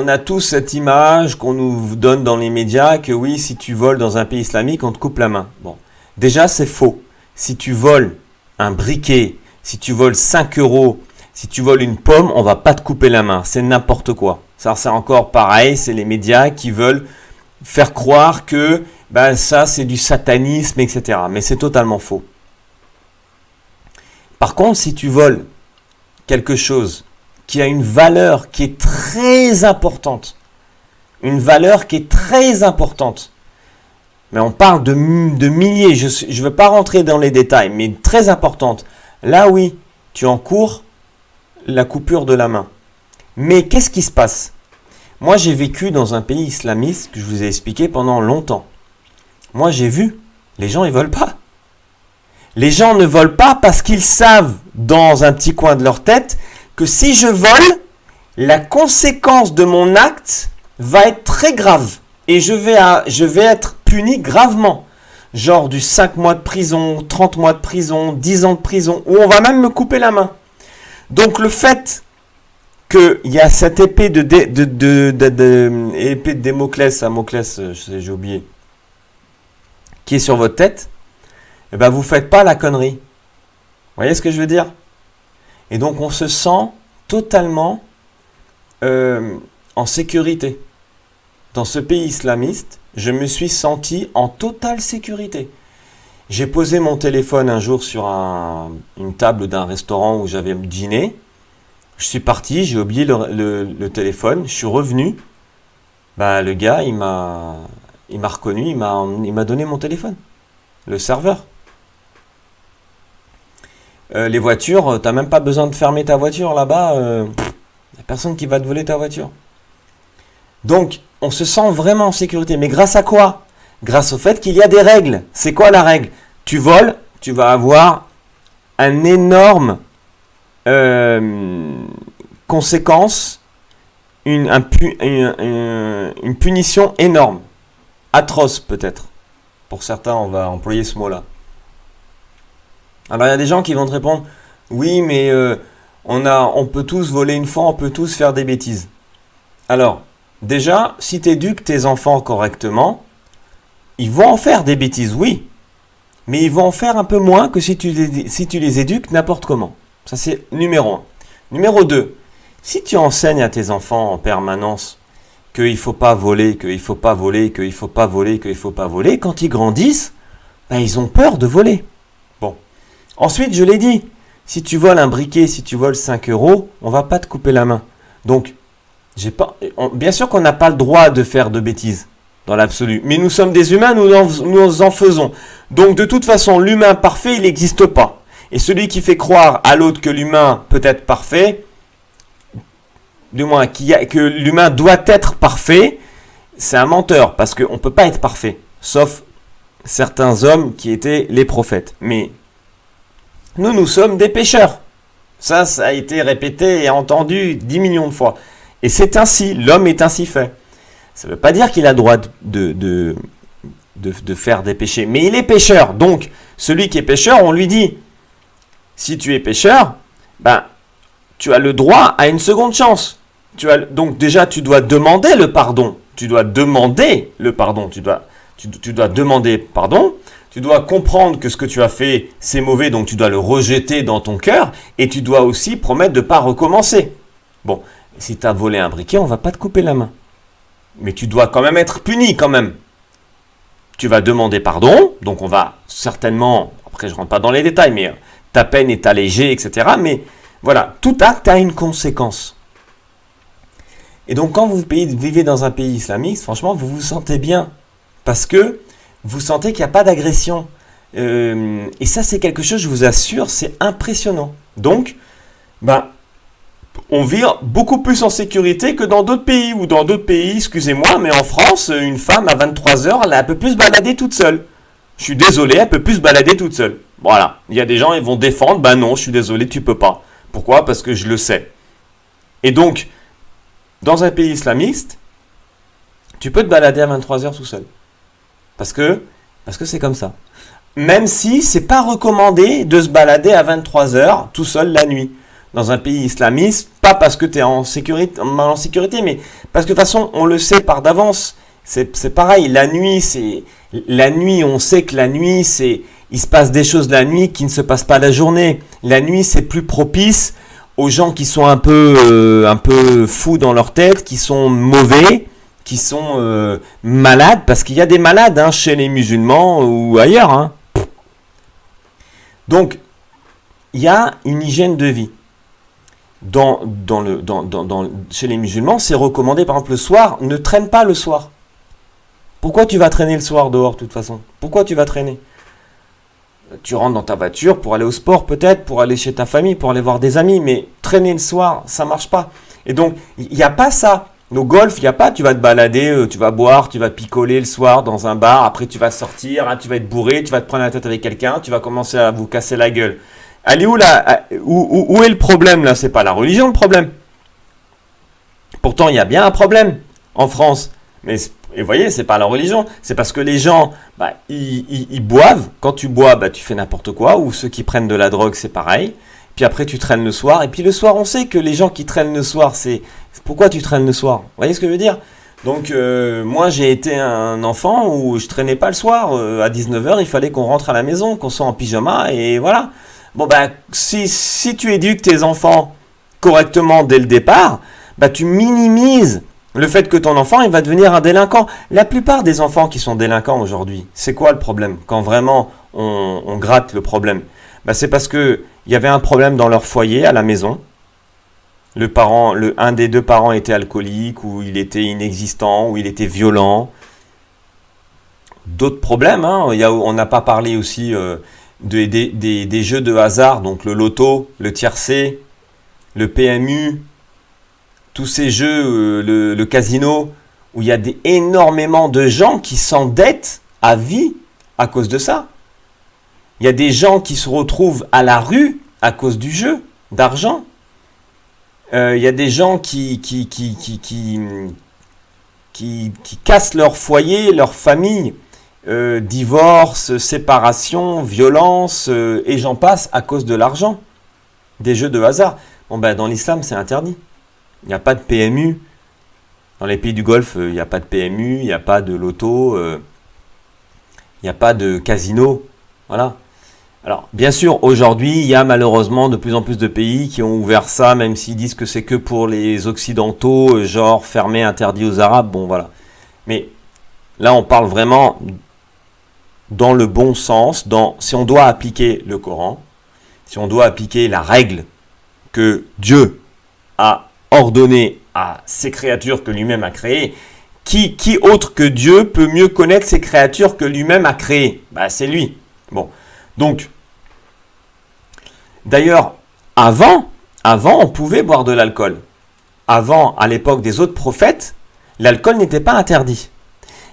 a tous cette image qu'on nous donne dans les médias que oui, si tu voles dans un pays islamique, on te coupe la main. Bon, déjà, c'est faux. Si tu voles un briquet, si tu voles 5 euros, si tu voles une pomme, on va pas te couper la main. C'est n'importe quoi. Ça, c'est encore pareil. C'est les médias qui veulent faire croire que ça, c'est du satanisme, etc. Mais c'est totalement faux. Par contre, si tu voles quelque chose qui a une valeur qui est très importante, mais on parle de milliers, je ne veux pas rentrer dans les détails, mais très importante, là oui, tu encours la coupure de la main. Mais qu'est-ce qui se passe? Moi, j'ai vécu dans un pays islamiste que je vous ai expliqué pendant longtemps. Moi, j'ai vu, les gens, ils volent pas. Les gens ne volent pas parce qu'ils savent, dans un petit coin de leur tête, que si je vole, la conséquence de mon acte va être très grave. Et je vais être puni gravement. Genre du 5 mois de prison, 30 mois de prison, 10 ans de prison, ou on va même me couper la main. Donc le fait qu'il y a cette épée épée de Damoclès, j'ai oublié, qui est sur votre tête, eh ben vous faites pas la connerie. Vous voyez ce que je veux dire? Et donc on se sent totalement en sécurité. Dans ce pays islamiste, je me suis senti en totale sécurité. J'ai posé mon téléphone un jour sur une table d'un restaurant où j'avais dîné. Je suis parti, j'ai oublié le téléphone, je suis revenu. Le gars, il m'a reconnu, il m'a donné mon téléphone, le serveur. les voitures, t'as même pas besoin de fermer ta voiture là-bas. Y a personne qui va te voler ta voiture. Donc, on se sent vraiment en sécurité. Mais grâce à quoi? Grâce au fait qu'il y a des règles. C'est quoi la règle? Tu voles, tu vas avoir un énorme conséquence, une punition énorme. Atroce peut-être. Pour certains, on va employer ce mot-là. Alors, il y a des gens qui vont te répondre, oui, mais on peut tous voler une fois, on peut tous faire des bêtises. Alors, déjà, si tu éduques tes enfants correctement, ils vont en faire des bêtises, oui. Mais ils vont en faire un peu moins que si tu les éduques n'importe comment. Ça, c'est numéro 1. Numéro 2, si tu enseignes à tes enfants en permanence qu'il ne faut pas voler, qu'il ne faut pas voler, qu'il ne faut pas voler, qu'il ne faut pas voler, quand ils grandissent, ben, ils ont peur de voler. Bon. Ensuite, je l'ai dit, si tu voles un briquet, si tu voles 5 euros, on ne va pas te couper la main. Donc, bien sûr qu'on n'a pas le droit de faire de bêtises, dans l'absolu. Mais nous sommes des humains, nous en faisons. Donc, de toute façon, l'humain parfait, il n'existe pas. Et celui qui fait croire à l'autre que l'humain peut être parfait, du moins que l'humain doit être parfait, c'est un menteur, parce qu'on ne peut pas être parfait, sauf certains hommes qui étaient les prophètes. Mais nous sommes des pécheurs. Ça a été répété et entendu 10 millions de fois. Et c'est ainsi, l'homme est ainsi fait. Ça ne veut pas dire qu'il a le droit de faire des péchés, mais il est pécheur. Donc, celui qui est pécheur, on lui dit, si tu es pécheur, ben, tu as le droit à une seconde chance. Donc déjà, tu dois demander le pardon. Tu dois demander le pardon. Tu dois demander pardon. Tu dois comprendre que ce que tu as fait, c'est mauvais, donc tu dois le rejeter dans ton cœur. Et tu dois aussi promettre de ne pas recommencer. Bon, si tu as volé un briquet, on ne va pas te couper la main. Mais tu dois quand même être puni quand même. Tu vas demander pardon, donc on va certainement, après je ne rentre pas dans les détails, mais ta peine est allégée, etc. Mais voilà, tout acte a une conséquence. Et donc quand vous vivez dans un pays islamiste, franchement, vous vous sentez bien. Parce que vous sentez qu'il n'y a pas d'agression. Et ça, c'est quelque chose, je vous assure, c'est impressionnant. Donc, on vit beaucoup plus en sécurité que dans d'autres pays. Ou dans d'autres pays, excusez-moi, mais en France, une femme à 23 heures, elle peut plus se balader toute seule. Je suis désolé, elle peut plus se balader toute seule. Voilà. Il y a des gens, ils vont défendre, non, je suis désolé, tu peux pas. Pourquoi? Parce que je le sais. Et donc, dans un pays islamiste, tu peux te balader à 23 heures tout seul. Parce que c'est comme ça. Même si c'est pas recommandé de se balader à 23 heures tout seul la nuit. Dans un pays islamiste, pas parce que tu es en sécurité, mais parce que de toute façon, on le sait par d'avance. C'est pareil, la nuit, on sait que la nuit, il se passe des choses la nuit qui ne se passent pas la journée. La nuit, c'est plus propice aux gens qui sont un peu fous dans leur tête, qui sont mauvais, qui sont malades, parce qu'il y a des malades chez les musulmans ou ailleurs. Donc, il y a une hygiène de vie. Chez les musulmans, c'est recommandé, par exemple, le soir, ne traîne pas le soir. Pourquoi tu vas traîner le soir dehors, de toute façon? Pourquoi tu vas traîner? Tu rentres dans ta voiture pour aller au sport, peut-être, pour aller chez ta famille, pour aller voir des amis, mais traîner le soir, ça marche pas. Et donc, il n'y a pas ça. Au golf, il n'y a pas, tu vas te balader, tu vas boire, tu vas picoler le soir dans un bar, après tu vas sortir, tu vas être bourré, tu vas te prendre la tête avec quelqu'un, tu vas commencer à vous casser la gueule. Allez, où est le problème là? C'est pas la religion le problème. Pourtant, il y a bien un problème en France. Mais et vous voyez, c'est pas la religion. C'est parce que les gens, ils boivent. Quand tu bois, tu fais n'importe quoi. Ou ceux qui prennent de la drogue, c'est pareil. Puis après, tu traînes le soir. Et puis le soir, on sait que les gens qui traînent le soir, c'est... Pourquoi tu traînes le soir? Vous voyez ce que je veux dire? Donc, moi, j'ai été un enfant où je traînais pas le soir. À 19h, il fallait qu'on rentre à la maison, qu'on soit en pyjama. Et voilà. Bon, si tu éduques tes enfants correctement dès le départ, tu minimises le fait que ton enfant, il va devenir un délinquant. La plupart des enfants qui sont délinquants aujourd'hui, c'est quoi le problème? Quand vraiment on gratte le problème, c'est parce qu'il y avait un problème dans leur foyer, à la maison. Un des deux parents était alcoolique, ou il était inexistant, ou il était violent. D'autres problèmes, on n'a pas parlé aussi des jeux de hasard, donc le loto, le tiercé, le PMU, tous ces jeux, le casino, où il y a énormément de gens qui s'endettent à vie à cause de ça. Il y a des gens qui se retrouvent à la rue à cause du jeu d'argent. Il y a des gens qui cassent leur foyer, leur famille, divorce, séparation, violence, et j'en passe à cause de l'argent, des jeux de hasard. Bon ben dans l'islam c'est interdit. Il n'y a pas de PMU. Dans les pays du Golfe, il n'y a pas de PMU, il n'y a pas de loto, il n'y a pas de casino. Voilà. Alors, bien sûr, aujourd'hui, il y a malheureusement de plus en plus de pays qui ont ouvert ça, même s'ils disent que c'est que pour les Occidentaux, genre fermé, interdit aux Arabes. Bon, voilà. Mais là, on parle vraiment dans le bon sens, si on doit appliquer le Coran, si on doit appliquer la règle que Dieu a ordonnée à ces créatures que lui-même a créées, qui autre que Dieu peut mieux connaître ces créatures que lui-même a créées? Bah, c'est lui. Bon, donc, d'ailleurs, avant, on pouvait boire de l'alcool. Avant, à l'époque des autres prophètes, l'alcool n'était pas interdit.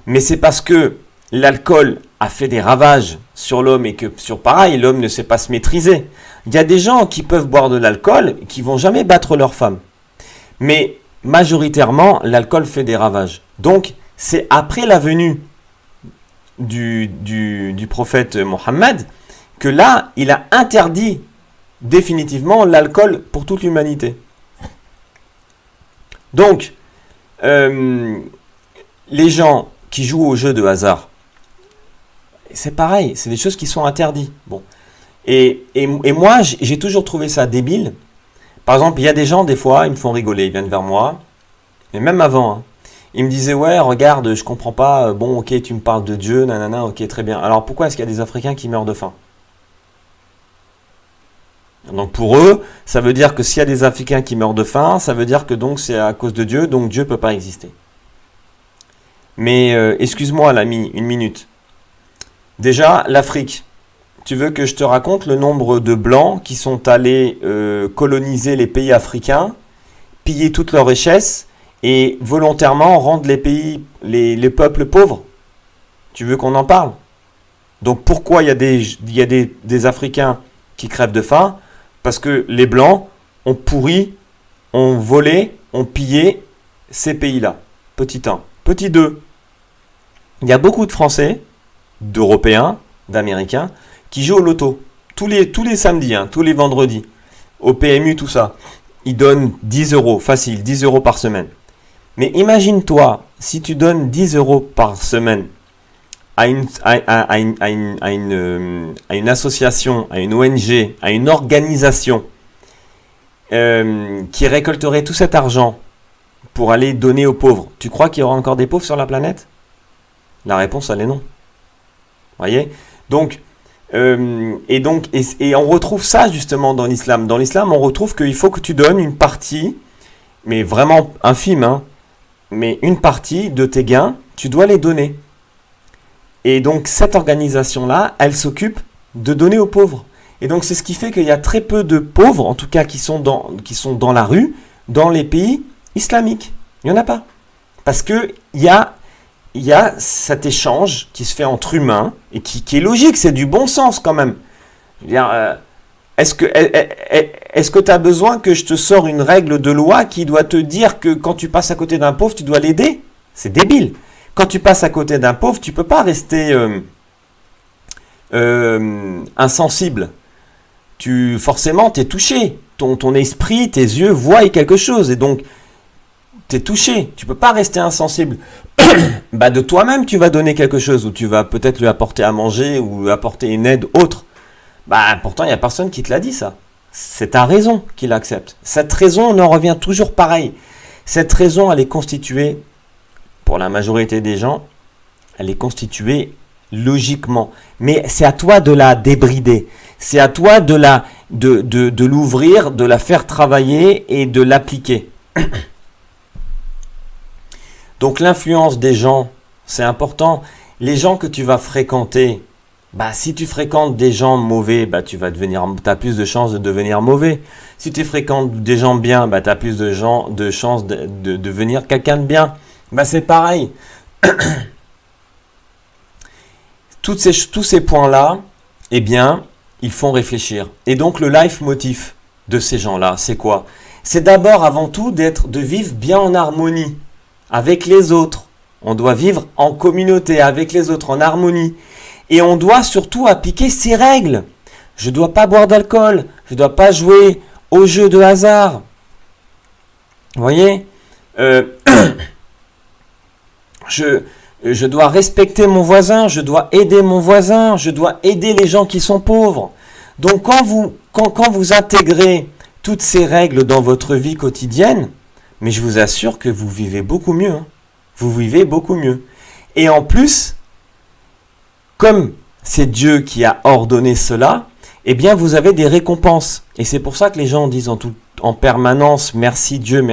Mais c'est parce que l'alcool a fait des ravages sur l'homme et que, sur pareil, l'homme ne sait pas se maîtriser. Il y a des gens qui peuvent boire de l'alcool et qui vont jamais battre leur femme. Mais majoritairement, l'alcool fait des ravages. Donc, c'est après la venue du prophète Mohammed que là, il a interdit définitivement l'alcool pour toute l'humanité. Donc, les gens qui jouent aux jeux de hasard, c'est pareil, c'est des choses qui sont interdites. Bon. Et moi, j'ai toujours trouvé ça débile. Par exemple, il y a des gens, des fois, ils me font rigoler, ils viennent vers moi, mais même avant, hein, ils me disaient, ouais, regarde, je comprends pas, bon, ok, tu me parles de Dieu, nanana, ok, très bien. Alors pourquoi est-ce qu'il y a des Africains qui meurent de faim? Donc pour eux, ça veut dire que s'il y a des Africains qui meurent de faim, ça veut dire que donc c'est à cause de Dieu, donc Dieu ne peut pas exister. Mais excuse-moi l'ami, une minute. Déjà, l'Afrique. Tu veux que je te raconte le nombre de Blancs qui sont allés coloniser les pays africains, piller toutes leurs richesses et volontairement rendre les pays, les peuples pauvres? Tu veux qu'on en parle? Donc pourquoi il y a des Africains qui crèvent de faim? Parce que les Blancs ont pourri, ont volé, ont pillé ces pays-là. Petit 1. Petit 2. Il y a beaucoup de Français, d'Européens, d'Américains, qui jouent au loto. Tous les samedis, hein, tous les vendredis. Au PMU, tout ça. Ils donnent 10 euros, facile, 10 euros par semaine. Mais imagine-toi, si tu donnes 10 euros par semaine à une association, à une ONG, à une organisation qui récolterait tout cet argent pour aller donner aux pauvres, tu crois qu'il y aura encore des pauvres sur la planète? La réponse, elle est non. Vous voyez? Donc, et on retrouve ça justement dans l'islam. Dans l'islam, on retrouve qu'il faut que tu donnes une partie, mais vraiment infime, hein, mais une partie de tes gains, tu dois les donner. Et donc, cette organisation-là, elle s'occupe de donner aux pauvres. Et donc, c'est ce qui fait qu'il y a très peu de pauvres, en tout cas qui sont dans la rue, dans les pays islamiques. Il n'y en a pas. Parce qu'il y a cet échange qui se fait entre humains, et qui est logique, c'est du bon sens quand même. Je veux dire, est-ce que tu as besoin que je te sors une règle de loi qui doit te dire que quand tu passes à côté d'un pauvre, tu dois l'aider? C'est débile. Quand tu passes à côté d'un pauvre, tu ne peux pas rester insensible. Forcément, tu es touché. Ton esprit, tes yeux voient quelque chose. Et donc, tu es touché. Tu ne peux pas rester insensible. Bah, de toi-même, tu vas donner quelque chose. Ou tu vas peut-être lui apporter à manger ou lui apporter une aide autre. Bah, pourtant, il n'y a personne qui te l'a dit, ça. C'est ta raison qui l'accepte. Cette raison, on en revient toujours pareil. Cette raison, elle est constituée... Pour la majorité des gens, elle est constituée logiquement. Mais c'est à toi de la débrider. C'est à toi de l'ouvrir, de la faire travailler et de l'appliquer. Donc l'influence des gens, c'est important. Les gens que tu vas fréquenter, Bah, si tu fréquentes des gens mauvais, bah, t'as plus de chances de devenir mauvais. Si tu fréquentes des gens bien, bah, t'as plus de chances de devenir quelqu'un de bien. Bah, c'est pareil. Tous ces points-là, eh bien, ils font réfléchir. Et donc, le life motif de ces gens-là, c'est quoi? C'est d'abord, avant tout, de vivre bien en harmonie avec les autres. On doit vivre en communauté avec les autres, en harmonie. Et on doit surtout appliquer ces règles. Je ne dois pas boire d'alcool. Je ne dois pas jouer aux jeux de hasard. Vous voyez, je dois respecter mon voisin. Je dois aider mon voisin. Je dois aider les gens qui sont pauvres. Donc quand vous intégrez toutes ces règles dans votre vie quotidienne, mais je vous assure que vous vivez beaucoup mieux. Hein. Vous vivez beaucoup mieux. Et en plus, comme c'est Dieu qui a ordonné cela, eh bien vous avez des récompenses. Et c'est pour ça que les gens disent en permanence « merci Dieu »,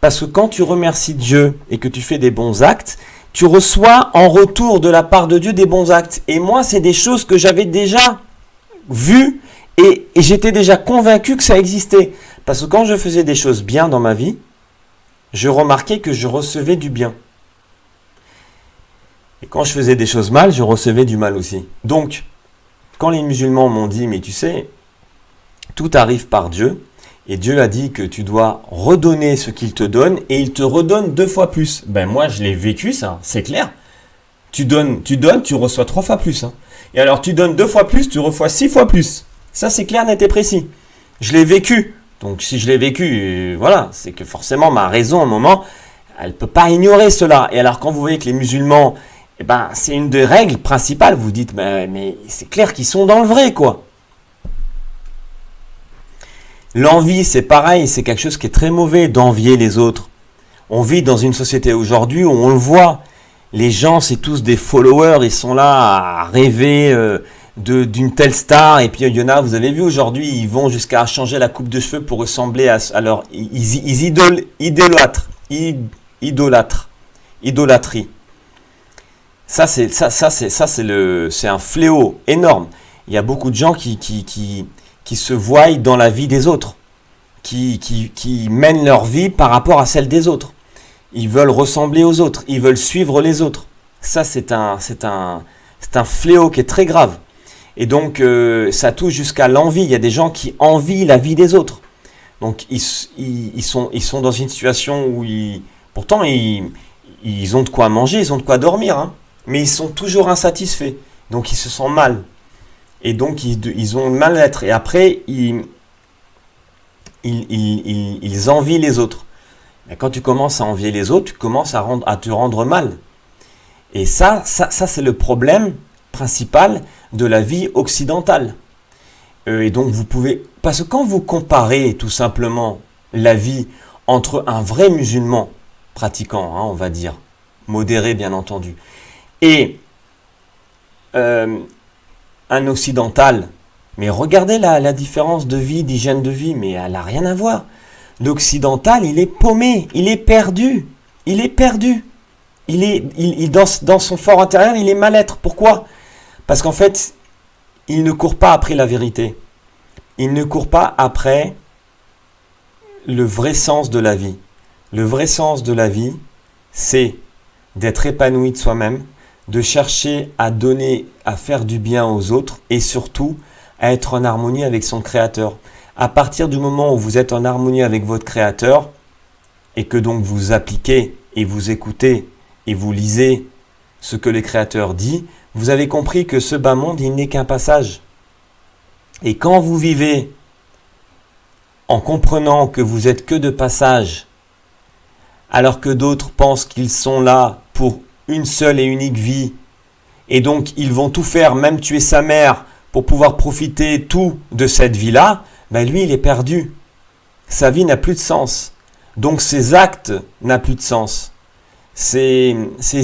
parce que quand tu remercies Dieu et que tu fais des bons actes, tu reçois en retour de la part de Dieu des bons actes. Et moi, c'est des choses que j'avais déjà vues et j'étais déjà convaincu que ça existait. Parce que quand je faisais des choses bien dans ma vie, je remarquais que je recevais du bien. Et quand je faisais des choses mal, je recevais du mal aussi. Donc, quand les musulmans m'ont dit, mais tu sais, tout arrive par Dieu, et Dieu a dit que tu dois redonner ce qu'il te donne, et il te redonne 2 fois plus. Ben moi, je l'ai vécu ça, c'est clair. Tu donnes, tu reçois 3 fois plus. Hein. Et alors, tu donnes 2 fois plus, tu reçois 6 fois plus. Ça, c'est clair, net et précis. Je l'ai vécu. Donc, si je l'ai vécu, voilà, c'est que forcément, ma raison, au moment, elle ne peut pas ignorer cela. Et alors, quand vous voyez que les musulmans, eh ben, c'est une des règles principales, vous dites, mais c'est clair qu'ils sont dans le vrai, quoi. L'envie, c'est pareil, c'est quelque chose qui est très mauvais d'envier les autres. On vit dans une société aujourd'hui où on le voit. Les gens, c'est tous des followers, ils sont là à rêver d'une telle star. Et puis il y en a, vous avez vu aujourd'hui, ils vont jusqu'à changer la coupe de cheveux pour ressembler à leur... Idolâtrie. Ça, c'est un fléau énorme. Il y a beaucoup de gens qui se voient dans la vie des autres, qui mènent leur vie par rapport à celle des autres. Ils veulent ressembler aux autres, ils veulent suivre les autres. Ça, c'est un fléau qui est très grave. Et donc, ça touche jusqu'à l'envie. Il y a des gens qui envient la vie des autres. Donc, ils sont dans une situation où pourtant, ils ont de quoi manger, ils ont de quoi dormir, hein, mais ils sont toujours insatisfaits. Donc, ils se sentent mal. Et donc, ils ont le mal-être. Et après, ils envient les autres. Et quand tu commences à envier les autres, tu commences à te rendre mal. Et ça c'est le problème principal de la vie occidentale. Et donc, vous pouvez... Parce que quand vous comparez tout simplement la vie entre un vrai musulman pratiquant, hein, on va dire, modéré bien entendu, et un occidental, mais regardez la différence de vie, d'hygiène de vie, mais elle n'a rien à voir. L'occidental, il est paumé, il est perdu, dans son fort intérieur, il est mal-être. Pourquoi? Parce qu'en fait, il ne court pas après la vérité. Il ne court pas après le vrai sens de la vie. Le vrai sens de la vie, c'est d'être épanoui de soi-même, de chercher à donner, à faire du bien aux autres et surtout à être en harmonie avec son créateur. À partir du moment où vous êtes en harmonie avec votre créateur et que donc vous appliquez et vous écoutez et vous lisez ce que le créateur dit, vous avez compris que ce bas monde, il n'est qu'un passage. Et quand vous vivez en comprenant que vous êtes que de passage, alors que d'autres pensent qu'ils sont là pour une seule et unique vie, et donc ils vont tout faire, même tuer sa mère, pour pouvoir profiter tout de cette vie-là, ben lui, il est perdu. Sa vie n'a plus de sens. Donc ses actes n'ont plus de sens. Ses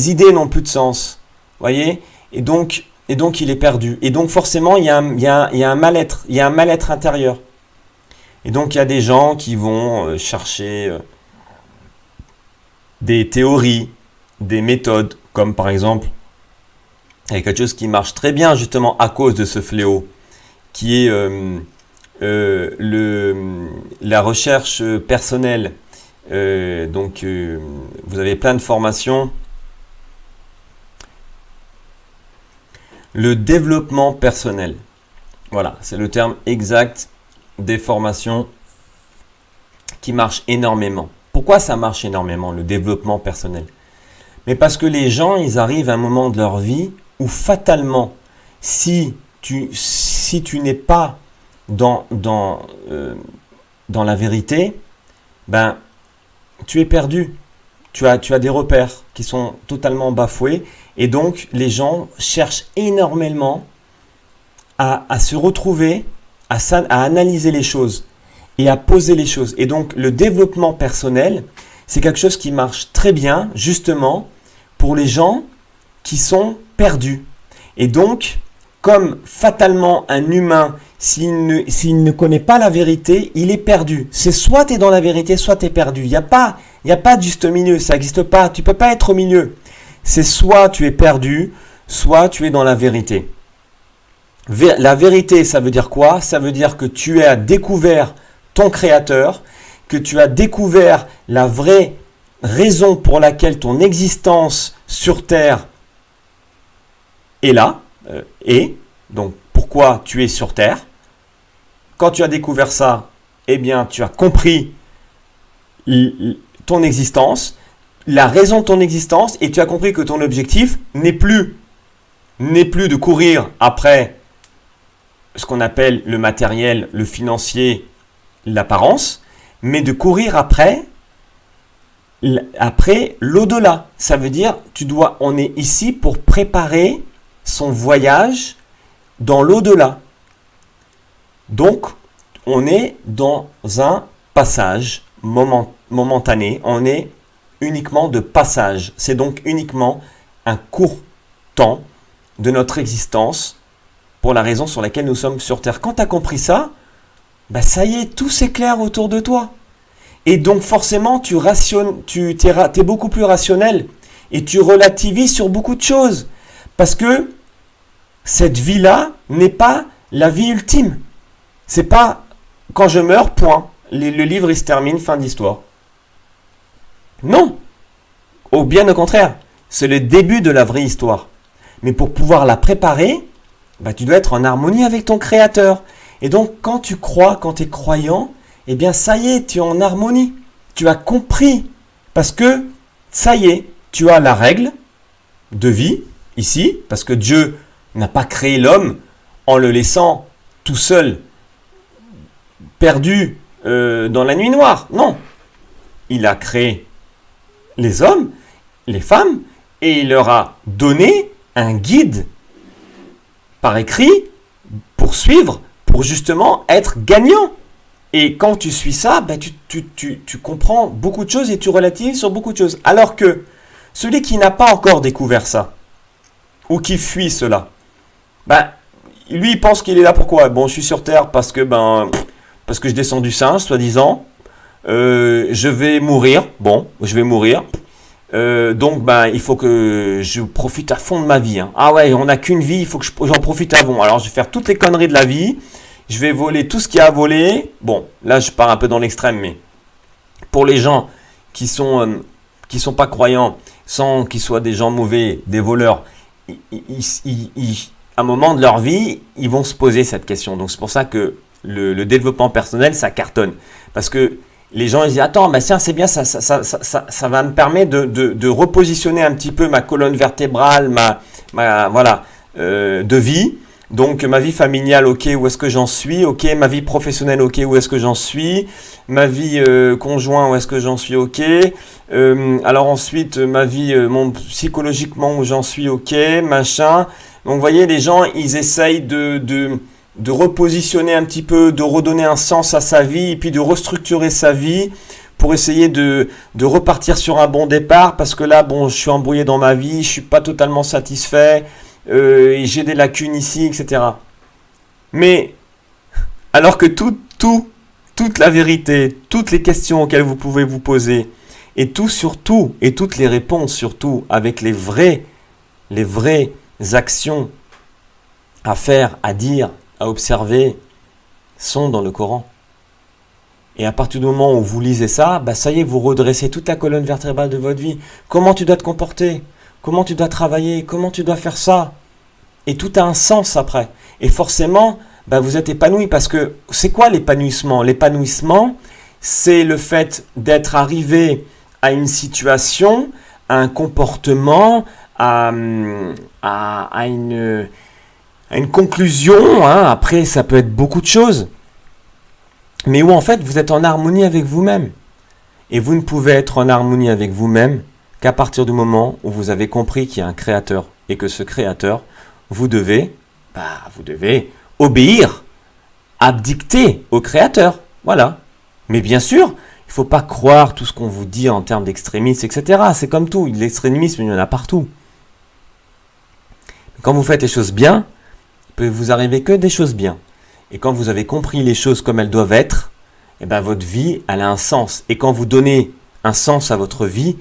idées n'ont plus de sens. Voyez ? Et donc il est perdu. Et donc forcément, il y a un mal-être. Il y a un mal-être intérieur. Et donc il y a des gens qui vont chercher des théories, des méthodes, comme par exemple Il y a quelque chose qui marche très bien justement à cause de ce fléau, qui est la recherche personnelle. Vous avez plein de formations. Le développement personnel. Voilà, c'est le terme exact des formations qui marchent énormément. Pourquoi ça marche énormément, le développement personnel? Mais parce que les gens, ils arrivent à un moment de leur vie où fatalement, si tu n'es pas dans la vérité, ben, tu es perdu. Tu as des repères qui sont totalement bafoués. Et donc, les gens cherchent énormément à se retrouver, à analyser les choses et à poser les choses. Et donc, le développement personnel, c'est quelque chose qui marche très bien, justement, pour les gens qui sont perdus. Et donc, comme fatalement un humain, s'il ne connaît pas la vérité, il est perdu. C'est soit tu es dans la vérité, soit tu es perdu. Il n'y a pas de juste milieu, ça n'existe pas. Tu ne peux pas être au milieu. C'est soit tu es perdu, soit tu es dans la vérité. La vérité, ça veut dire quoi? Ça veut dire que tu as découvert ton créateur, que tu as découvert la vraie raison pour laquelle ton existence sur Terre est là, donc pourquoi tu es sur Terre. Quand tu as découvert ça, eh bien tu as compris ton existence, la raison de ton existence, et tu as compris que ton objectif n'est plus de courir après ce qu'on appelle le matériel, le financier, l'apparence, mais de courir après l'au-delà. Ça veut dire, on est ici pour préparer son voyage dans l'au-delà. Donc, on est dans un passage momentané, on est uniquement de passage. C'est donc uniquement un court temps de notre existence pour la raison sur laquelle nous sommes sur Terre. Quand tu as compris ça, bah ça y est, tout s'éclaire autour de toi. Et donc forcément, tu es beaucoup plus rationnel et tu relativises sur beaucoup de choses. Parce que cette vie-là n'est pas la vie ultime. C'est pas quand je meurs, point. Le livre, il se termine, fin d'histoire. Non. Bien au contraire. C'est le début de la vraie histoire. Mais pour pouvoir la préparer, bah, tu dois être en harmonie avec ton créateur. Et donc, quand tu crois, quand tu es croyant, eh bien, ça y est, tu es en harmonie. Tu as compris. Parce que, ça y est, tu as la règle de vie, ici, parce que Dieu n'a pas créé l'homme en le laissant tout seul, perdu dans la nuit noire. Non. Il a créé les hommes, les femmes, et il leur a donné un guide par écrit pour suivre, pour justement être gagnant. Et quand tu suis ça, ben tu comprends beaucoup de choses et tu relativises sur beaucoup de choses. Alors que celui qui n'a pas encore découvert ça, ou qui fuit cela, ben, lui il pense qu'il est là pourquoi? Bon, je suis sur Terre parce que je descends du singe, soi-disant. Je vais mourir. Bon, je vais mourir. Donc, il faut que je profite à fond de ma vie. Hein. Ah ouais, on n'a qu'une vie, il faut que j'en profite à fond. Alors, je vais faire toutes les conneries de la vie. Je vais voler tout ce qu'il y a à voler. Bon, là, je pars un peu dans l'extrême, mais pour les gens qui sont pas croyants, sans qu'ils soient des gens mauvais, des voleurs, à un moment de leur vie, ils vont se poser cette question. Donc, c'est pour ça que le développement personnel, ça cartonne. Parce que les gens ils disent « Attends, tiens, c'est bien, ça va me permettre de repositionner un petit peu ma colonne vertébrale, de vie. Donc, ma vie familiale, ok, où est-ce que j'en suis? Ok, ma vie professionnelle, ok, où est-ce que j'en suis? Ma vie conjointe, où est-ce que j'en suis? Ok. Alors ensuite, ma vie psychologiquement, où j'en suis? Ok, machin. » Donc, vous voyez, les gens, ils essayent de repositionner un petit peu, de redonner un sens à sa vie et puis de restructurer sa vie pour essayer de repartir sur un bon départ parce que là, bon, je suis embrouillé dans ma vie, je suis pas totalement satisfait, j'ai des lacunes ici, etc. Mais alors que toute la vérité, toutes les questions auxquelles vous pouvez vous poser et tout surtout, et toutes les réponses surtout avec les vraies actions à faire, à dire, à observer sont dans le Coran. Et à partir du moment où vous lisez ça, ça y est, vous redressez toute la colonne vertébrale de votre vie. Comment tu dois te comporter? Comment tu dois travailler? Comment tu dois faire ça? Et tout a un sens après. Et forcément, vous êtes épanoui parce que c'est quoi l'épanouissement? L'épanouissement, c'est le fait d'être arrivé à une situation, à un comportement, à une conclusion. Après, ça peut être beaucoup de choses. Mais où en fait, vous êtes en harmonie avec vous-même. Et vous ne pouvez être en harmonie avec vous-même qu'à partir du moment où vous avez compris qu'il y a un créateur. Et que ce créateur, vous devez obéir, abdicter au créateur. Voilà. Mais bien sûr, il ne faut pas croire tout ce qu'on vous dit en termes d'extrémisme, etc. C'est comme tout. L'extrémisme, il y en a partout. Quand vous faites les choses bien, il peut vous arriver que des choses bien. Et quand vous avez compris les choses comme elles doivent être, votre vie, elle a un sens. Et quand vous donnez un sens à votre vie,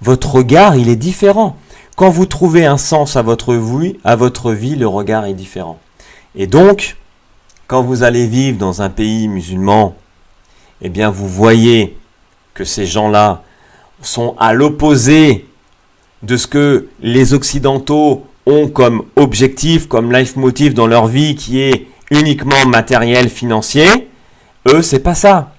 votre regard, il est différent. Quand vous trouvez un sens à votre vie, le regard est différent. Et donc, quand vous allez vivre dans un pays musulman, vous voyez que ces gens-là sont à l'opposé de ce que les Occidentaux ont comme objectif, comme leitmotiv dans leur vie, qui est uniquement matériel, financier. Eux, c'est pas ça.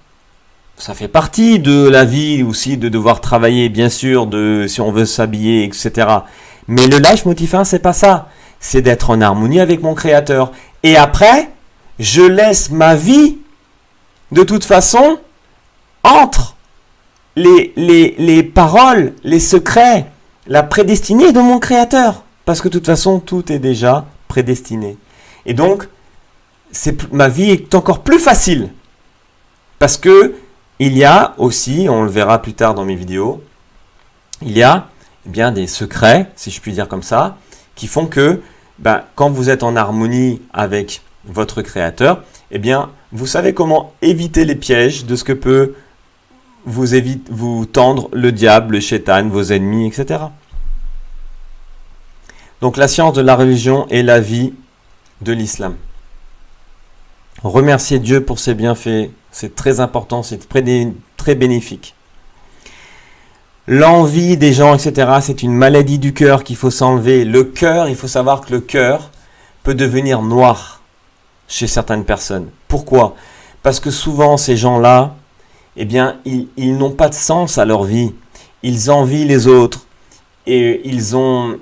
Ça fait partie de la vie aussi de devoir travailler, bien sûr, si on veut s'habiller, etc. Mais le leitmotiv, c'est pas ça. C'est d'être en harmonie avec mon créateur. Et après, je laisse ma vie, de toute façon, entre les paroles, les secrets, la prédestinée de mon créateur. Parce que de toute façon, tout est déjà prédestiné. Et donc, ma vie est encore plus facile. Parce que il y a aussi, on le verra plus tard dans mes vidéos, il y a des secrets, si je puis dire comme ça, qui font que quand vous êtes en harmonie avec votre créateur, vous savez comment éviter les pièges de ce que peut vous tendre le diable, le shaitan, vos ennemis, etc. Donc la science de la religion est la vie de l'islam. Remercier Dieu pour ses bienfaits, c'est très important, c'est très bénéfique. L'envie des gens, etc., c'est une maladie du cœur qu'il faut s'enlever. Le cœur, il faut savoir que le cœur peut devenir noir chez certaines personnes. Pourquoi? Parce que souvent, ces gens-là, ils n'ont pas de sens à leur vie. Ils envient les autres et ils ont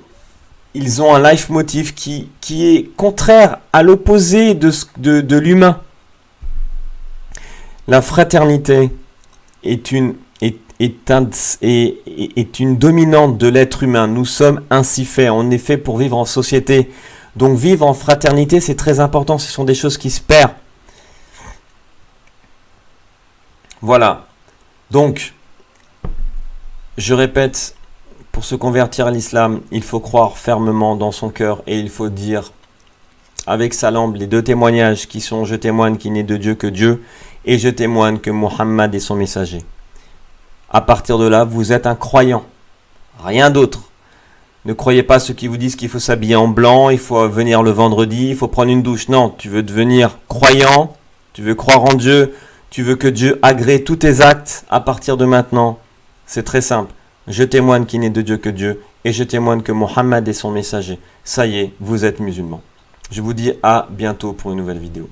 un leitmotiv qui est contraire, à l'opposé de l'humain. La fraternité est une dominante de l'être humain. Nous sommes ainsi faits. On est fait pour vivre en société. Donc vivre en fraternité, c'est très important. Ce sont des choses qui se perdent. Voilà. Donc, je répète, pour se convertir à l'islam, il faut croire fermement dans son cœur et il faut dire avec sa langue les deux témoignages qui sont « Je témoigne qu'il n'est de Dieu que Dieu » et « Je témoigne que Mohammed est son messager ». À partir de là, vous êtes un croyant, rien d'autre. Ne croyez pas ceux qui vous disent qu'il faut s'habiller en blanc, il faut venir le vendredi, il faut prendre une douche. Non, tu veux devenir croyant, tu veux croire en Dieu, tu veux que Dieu agrée tous tes actes à partir de maintenant. C'est très simple. Je témoigne qu'il n'est de Dieu que Dieu et je témoigne que Mohammed est son messager. Ça y est, vous êtes musulman. Je vous dis à bientôt pour une nouvelle vidéo.